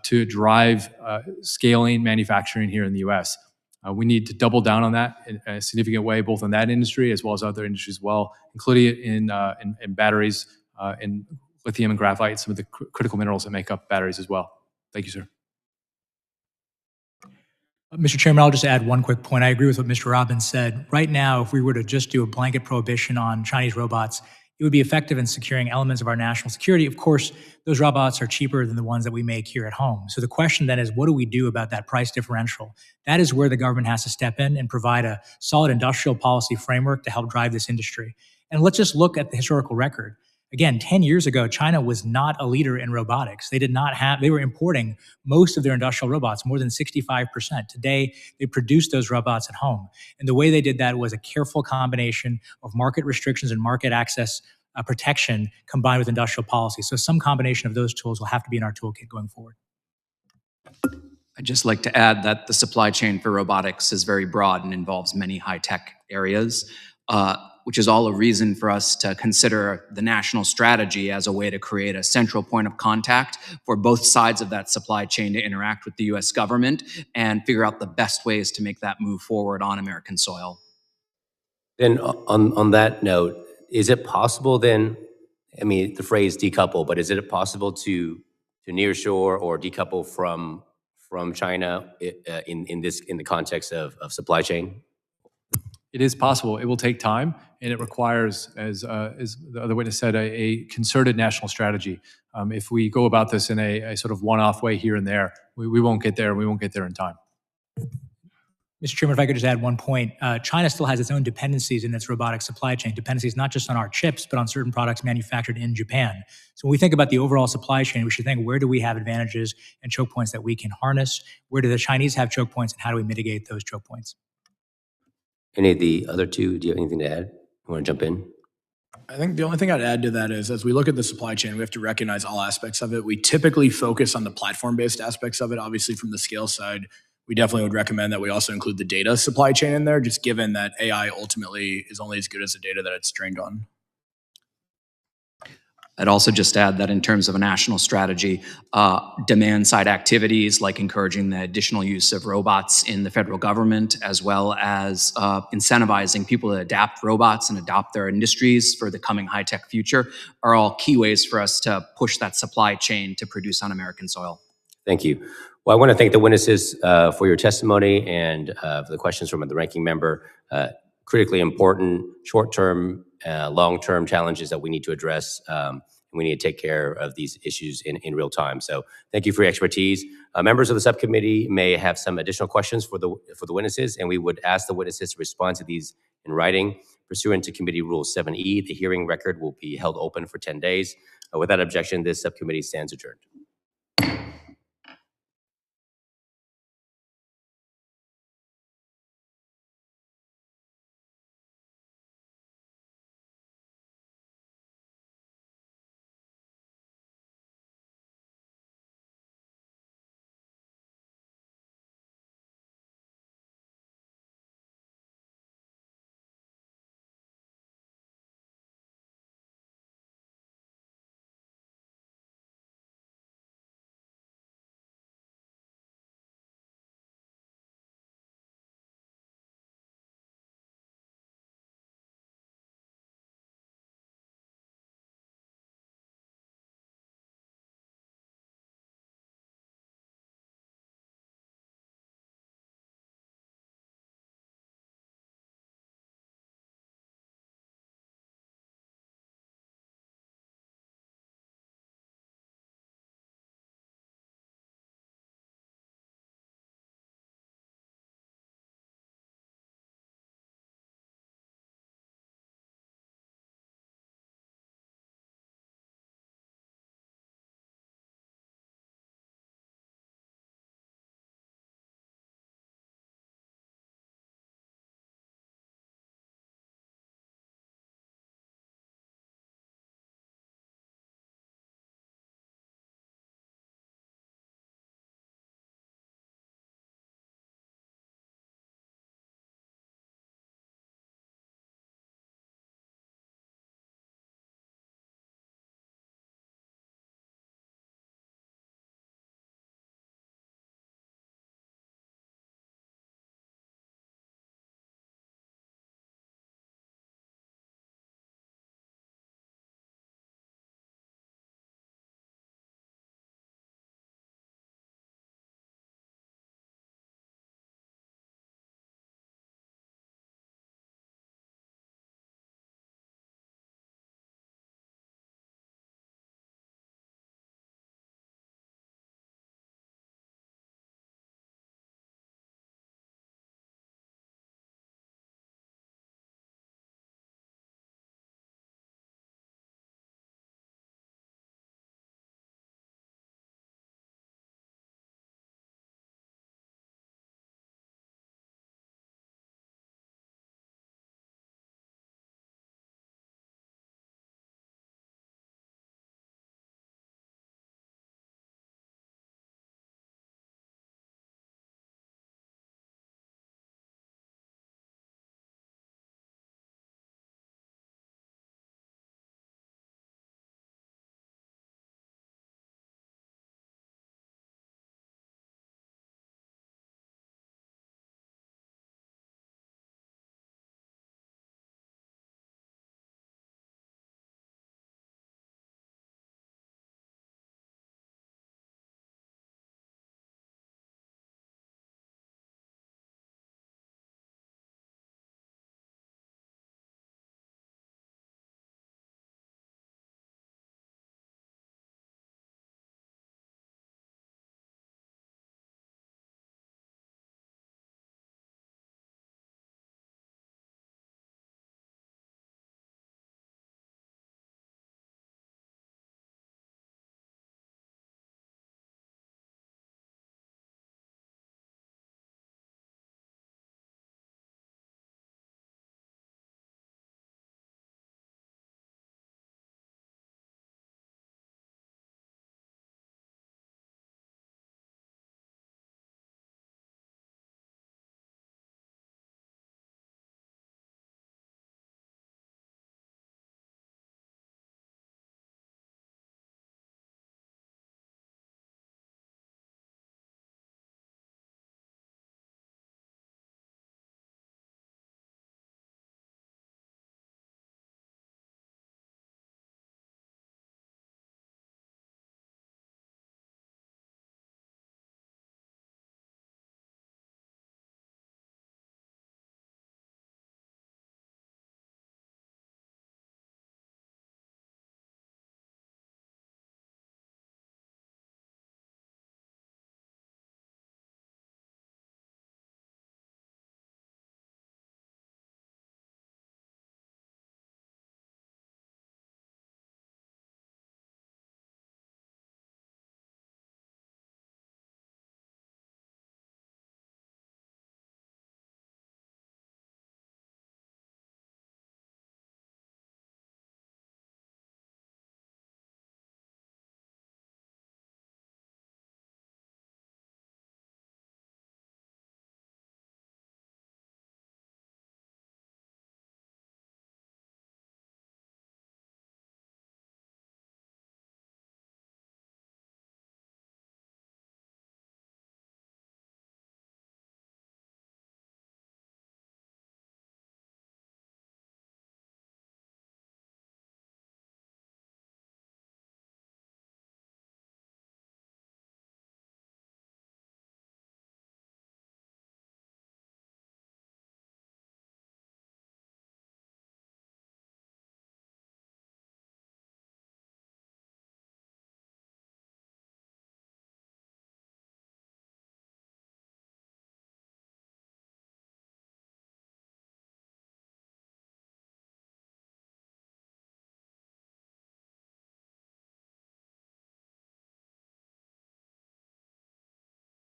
to drive scaling manufacturing here in the US. We need to double down on that in a significant way, both in that industry as well as other industries as well, including in batteries, in lithium and graphite, some of the critical minerals that make up batteries as well. Thank you, sir. Mr. Chairman, I'll just add one quick point. I agree with what Mr. Robbins said. Right now, if we were to just do a blanket prohibition on Chinese robots, it would be effective in securing elements of our national security. Of course, those robots are cheaper than the ones that we make here at home. So the question then is, what do we do about that price differential? That is where the government has to step in and provide a solid industrial policy framework to help drive this industry. And let's just look at the historical record. Again, 10 years ago, China was not a leader in robotics. They were importing most of their industrial robots, more than 65%. Today, they produce those robots at home. And the way they did that was a careful combination of market restrictions and market access protection combined with industrial policy. So some combination of those tools will have to be in our toolkit going forward. I'd just like to add that the supply chain for robotics is very broad and involves many high-tech areas, which is all a reason for us to consider the national strategy as a way to create a central point of contact for both sides of that supply chain to interact with the US government and figure out the best ways to make that move forward on American soil. Then on that note, is it possible then, I mean, the phrase decouple, but is it possible to nearshore or decouple from China in the context of supply chain? It is possible. It will take time, and it requires, as the other witness said, a concerted national strategy. If we go about this in a sort of one-off way here and there, we won't get there, and we won't get there in time. Mr. Chairman, if I could just add one point. China still has its own dependencies in its robotic supply chain, dependencies not just on our chips, but on certain products manufactured in Japan. So when we think about the overall supply chain, we should think, where do we have advantages and choke points that we can harness? Where do the Chinese have choke points, and how do we mitigate those choke points? Any of the other two, do you have anything to add? You want to jump in? I think the only thing I'd add to that is, as we look at the supply chain, we have to recognize all aspects of it. We typically focus on the platform-based aspects of it. Obviously, from the scale side, we definitely would recommend that we also include the data supply chain in there, just given that AI ultimately is only as good as the data that it's trained on. I'd also just add that in terms of a national strategy, demand side activities like encouraging the additional use of robots in the federal government, as well as incentivizing people to adapt robots and adopt their industries for the coming high-tech future, are all key ways for us to push that supply chain to produce on American soil. Thank you. Well, I want to thank the witnesses for your testimony and for the questions from the ranking member. Critically important short-term, long-term challenges that we need to address. And we need to take care of these issues in real time. So thank you for your expertise. Members of the subcommittee may have some additional questions for the witnesses, and we would ask the witnesses to respond to these in writing. Pursuant to Committee Rule 7E, the hearing record will be held open for 10 days. Without objection, this subcommittee stands adjourned.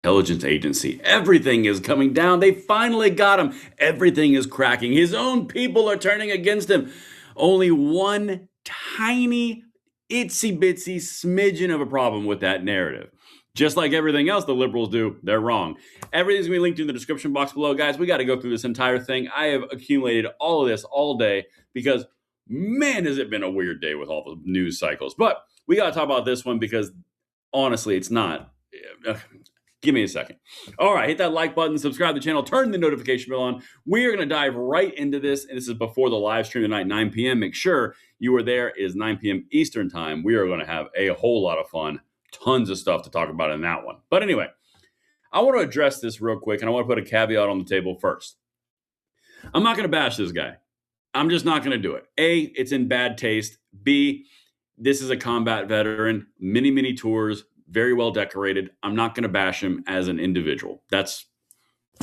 intelligence agency. Everything is coming down. They finally got him. Everything is cracking. His own people are turning against him. Only one tiny, itsy bitsy smidgen of a problem with that narrative. Just like everything else the liberals do, they're wrong. Everything's going to be linked in the description box below. Guys, we got to go through this entire thing. I have accumulated all of this all day because, man, has it been a weird day with all the news cycles. But we got to talk about this one because, honestly, it's not. Give me a second. All right, hit that like button, subscribe to the channel, turn the notification bell on. We are going to dive right into this, and this is before the live stream tonight, 9 p.m. Make sure you are there. It is 9 p.m. Eastern time. We are going to have a whole lot of fun. Tons of stuff to talk about in that one. But anyway, I want to address this real quick, and I want to put a caveat on the table first. I'm not going to bash this guy. I'm just not going to do it. A, it's in bad taste. B, this is a combat veteran, many tours, very well decorated. I'm not going to bash him as an individual. It's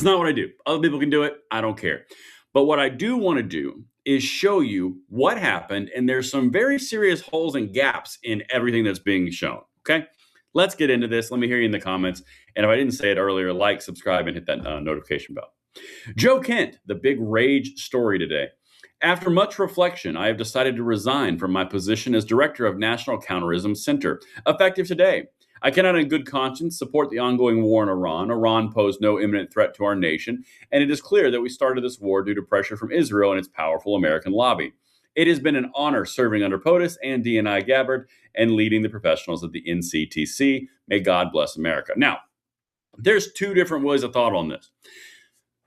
not what I do. Other people can do it. I don't care. But what I do want to do is show you what happened, and there's some very serious holes and gaps in everything that's being shown. Okay, let's get into this. Let me hear you in the comments. And if I didn't say it earlier, like, subscribe, and hit that notification bell. Joe Kent, the big rage story today. After much reflection, I have decided to resign from my position as director of National Counterterrorism Center, effective today. I cannot in good conscience support the ongoing war in Iran. Iran posed no imminent threat to our nation, and it is clear that we started this war due to pressure from Israel and its powerful American lobby. It has been an honor serving under POTUS and DNI Gabbard and leading the professionals at the NCTC. May God bless America. Now, there's two different ways of thought on this.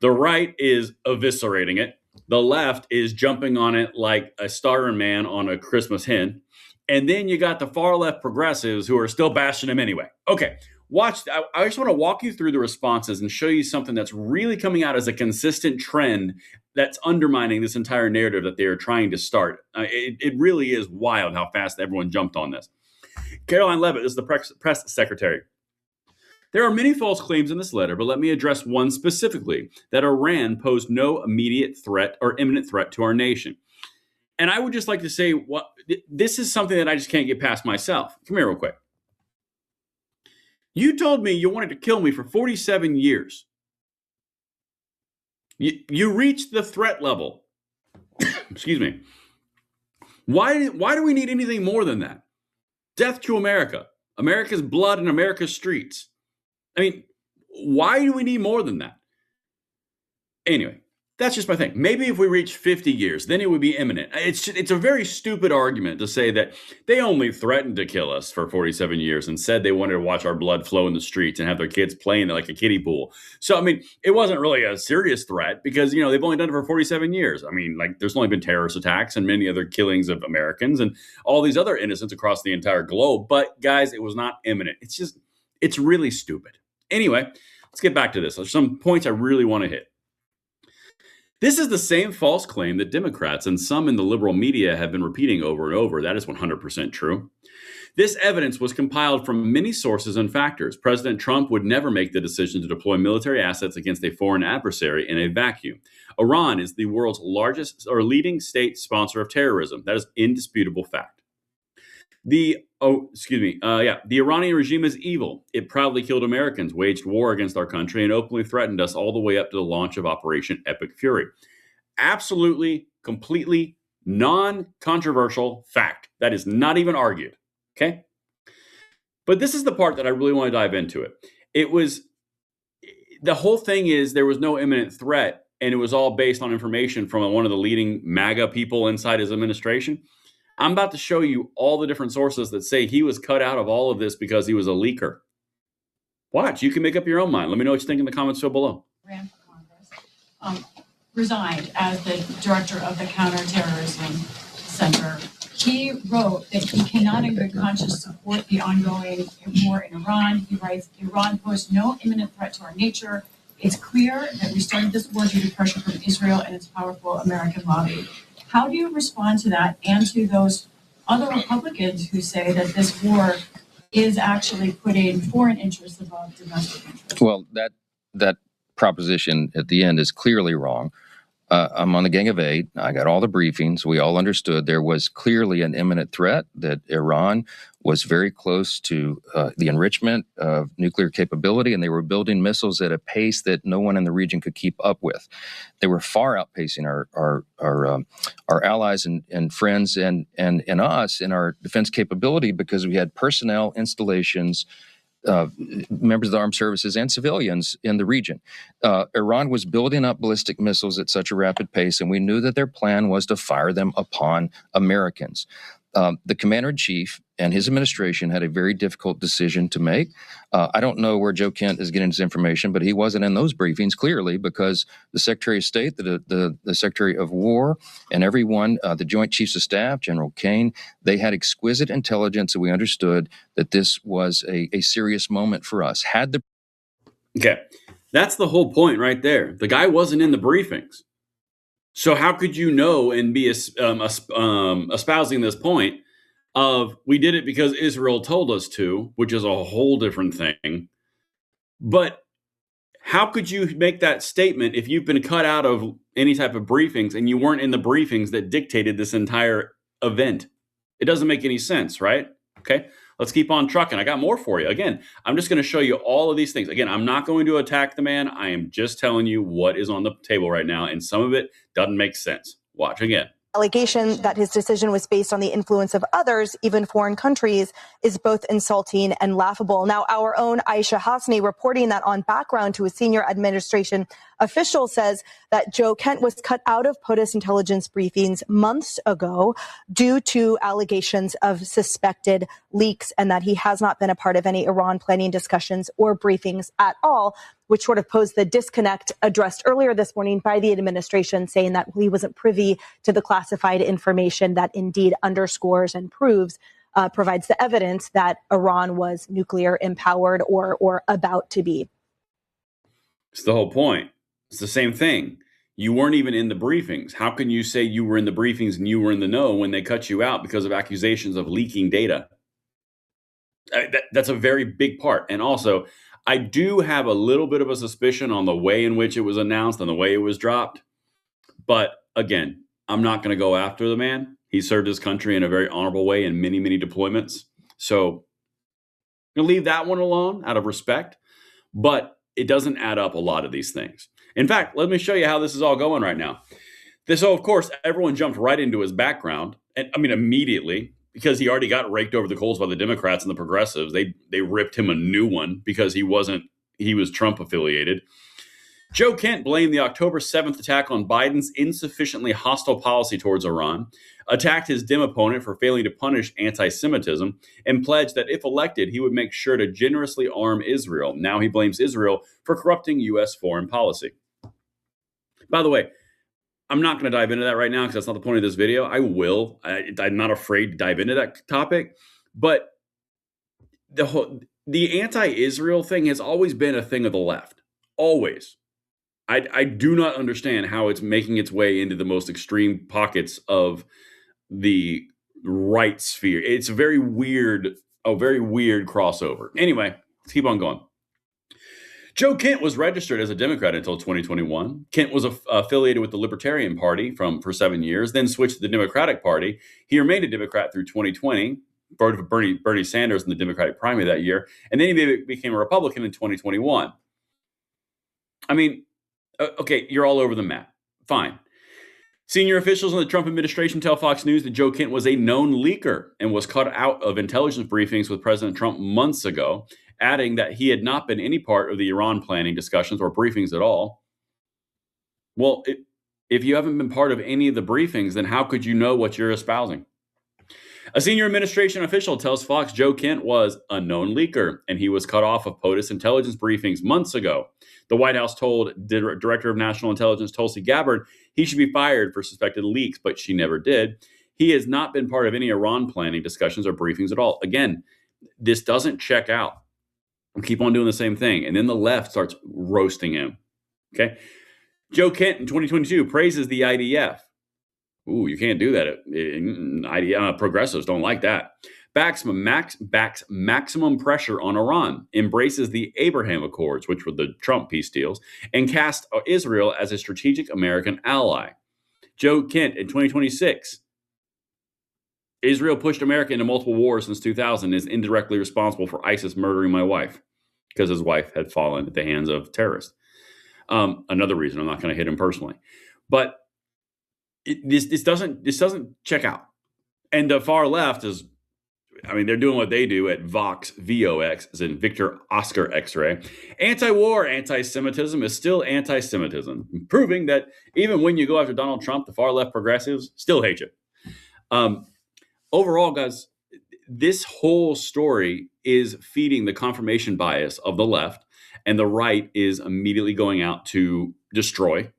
The right is eviscerating it. The left is jumping on it like a starter man on a Christmas hen. And then you got the far left progressives who are still bashing him anyway. Okay, watch. I just want to walk you through the responses and show you something that's really coming out as a consistent trend that's undermining this entire narrative that they are trying to start. It really is wild how fast everyone jumped on this. Caroline Leavitt is the press secretary. There are many false claims in this letter, but let me address one specifically, that Iran posed no immediate threat or imminent threat to our nation. And I would just like to say, this is something that I just can't get past myself. Come here real quick. You told me you wanted to kill me for 47 years. You reached the threat level. Excuse me. Why do we need anything more than that? Death to America. America's blood and America's streets. I mean, why do we need more than that? Anyway, that's just my thing. Maybe if we reach 50 years, then it would be imminent. It's a very stupid argument to say that they only threatened to kill us for 47 years and said they wanted to watch our blood flow in the streets and have their kids playing like a kiddie pool. So, I mean, it wasn't really a serious threat because, they've only done it for 47 years. I mean, like, there's only been terrorist attacks and many other killings of Americans and all these other innocents across the entire globe. But, guys, it was not imminent. It's really stupid. Anyway, let's get back to this. There's some points I really want to hit. This is the same false claim that Democrats and some in the liberal media have been repeating over and over. That is 100% true. This evidence was compiled from many sources and factors. President Trump would never make the decision to deploy military assets against a foreign adversary in a vacuum. Iran is the world's largest or leading state sponsor of terrorism. That is indisputable fact. The Iranian regime is evil. It proudly killed Americans, waged war against our country, and openly threatened us all the way up to the launch of Operation Epic Fury. Absolutely, completely non-controversial fact. That is not even argued. Okay? But this is the part that I really want to dive into it. The whole thing is there was no imminent threat, and it was all based on information from one of the leading MAGA people inside his administration. I'm about to show you all the different sources that say he was cut out of all of this because he was a leaker. Watch, you can make up your own mind. Let me know what you think in the comments below. Ran for Congress, resigned as the director of the Counterterrorism Center. He wrote that he cannot in good conscience support the ongoing war in Iran. He writes, Iran posed no imminent threat to our nature. It's clear that we started this war due to pressure from Israel and its powerful American lobby. How do you respond to that and to those other Republicans who say that this war is actually putting foreign interests above domestic interests? Well, that proposition at the end is clearly wrong. I'm on the Gang of Eight. I got all the briefings. We all understood there was clearly an imminent threat, that Iran was very close to the enrichment of nuclear capability, and they were building missiles at a pace that no one in the region could keep up with. They were far outpacing our allies and friends and us in our defense capability, because we had personnel, installations, members of the armed services, and civilians in the region. Iran was building up ballistic missiles at such a rapid pace, and we knew that their plan was to fire them upon Americans. The commander-in-chief and his administration had a very difficult decision to make. I don't know where Joe Kent is getting his information, but he wasn't in those briefings, clearly, because the Secretary of State, the Secretary of War, and everyone, the Joint Chiefs of Staff, General Kane, they had exquisite intelligence, and we understood that this was a serious moment for us. Okay, that's the whole point right there. The guy wasn't in the briefings. So how could you know and be espousing this point of, we did it because Israel told us to, which is a whole different thing. But how could you make that statement if you've been cut out of any type of briefings and you weren't in the briefings that dictated this entire event? It doesn't make any sense, right? Okay, let's keep on trucking. I got more for you. Again, I'm just going to show you all of these things. Again, I'm not going to attack the man. I am just telling you what is on the table right now, and some of it doesn't make sense. Watch again. Allegation that his decision was based on the influence of others, even foreign countries, is both insulting and laughable. Now, our own Aisha Hasni, reporting that on Background to a senior administration official, says that Joe Kent was cut out of POTUS intelligence briefings months ago due to allegations of suspected leaks, and that he has not been a part of any Iran planning discussions or briefings at all, which sort of posed the disconnect addressed earlier this morning by the administration, saying that he wasn't privy to the classified information that indeed underscores and provides the evidence that Iran was nuclear empowered or about to be. It's the whole point. It's the same thing. You weren't even in the briefings. How can you say you were in the briefings and you were in the know when they cut you out because of accusations of leaking data? That's a very big part. And also, I do have a little bit of a suspicion on the way in which it was announced and the way it was dropped. But again, I'm not going to go after the man. He served his country in a very honorable way in many, many deployments. So I'm going to leave that one alone out of respect. But it doesn't add up a lot of these things. In fact, let me show you how this is all going right now. So, of course, everyone jumped right into his background. And I mean, immediately, because he already got raked over the coals by the Democrats and the progressives. They ripped him a new one because he was Trump affiliated. Joe Kent blamed the October 7th attack on Biden's insufficiently hostile policy towards Iran, attacked his Dem opponent for failing to punish anti-Semitism, and pledged that if elected, he would make sure to generously arm Israel. Now he blames Israel for corrupting U.S. foreign policy. By the way, I'm not going to dive into that right now because that's not the point of this video. I will. I'm not afraid to dive into that topic. But the anti-Israel thing has always been a thing of the left. Always. I do not understand how it's making its way into the most extreme pockets of the right sphere. It's a very weird crossover. Anyway, let's keep on going. Joe Kent was registered as a Democrat until 2021. Kent was affiliated with the Libertarian Party for 7 years, then switched to the Democratic Party. He remained a Democrat through 2020, voted for Bernie Sanders in the Democratic primary that year, and then he became a Republican in 2021. I mean, okay, you're all over the map. Fine. Senior officials in the Trump administration tell Fox News that Joe Kent was a known leaker and was cut out of intelligence briefings with President Trump months ago, adding that he had not been any part of the Iran planning discussions or briefings at all. Well, if you haven't been part of any of the briefings, then how could you know what you're espousing? A senior administration official tells Fox Joe Kent was a known leaker, and he was cut off of POTUS intelligence briefings months ago. The White House told Director of National Intelligence Tulsi Gabbard he should be fired for suspected leaks, but she never did. He has not been part of any Iran planning discussions or briefings at all. Again, this doesn't check out. We'll keep on doing the same thing. And then the left starts roasting him. Okay. Joe Kent in 2022 praises the IDF. Ooh, you can't do that. Progressives don't like that. backs maximum pressure on Iran, embraces the Abraham Accords, which were the Trump peace deals, and casts Israel as a strategic American ally. Joe Kent in 2026, Israel pushed America into multiple wars since 2000 and is indirectly responsible for ISIS murdering my wife because his wife had fallen at the hands of terrorists. Another reason I'm not going to hit him personally, but this doesn't check out. And the far left is, I mean, they're doing what they do at Vox, VOX, as in Victor Oscar X-ray. Anti-war anti-Semitism is still anti-Semitism, proving that even when you go after Donald Trump, the far left progressives still hate you. Overall, guys, this whole story is feeding the confirmation bias of the left, and the right is immediately going out to destroy.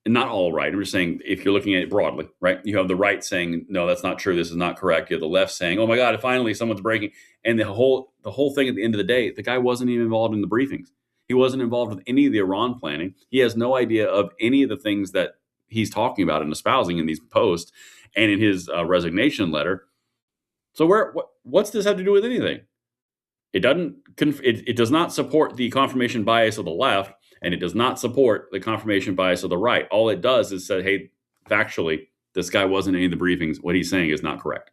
And not all right. I'm just saying, if you're looking at it broadly, right? You have the right saying, no, that's not true. This is not correct. You have the left saying, oh my God, finally someone's breaking. And the whole thing at the end of the day, the guy wasn't even involved in the briefings. He wasn't involved with any of the Iran planning. He has no idea of any of the things that he's talking about and espousing in these posts and in his resignation letter. So what's this have to do with anything? It does not support the confirmation bias of the left, and it does not support the confirmation bias of the right. All it does is say, hey, factually, this guy wasn't in any of the briefings. What he's saying is not correct.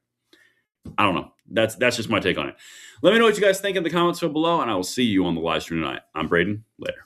I don't know. That's just my take on it. Let me know what you guys think in the comments below, and I will see you on the live stream tonight. I'm Braden. Later.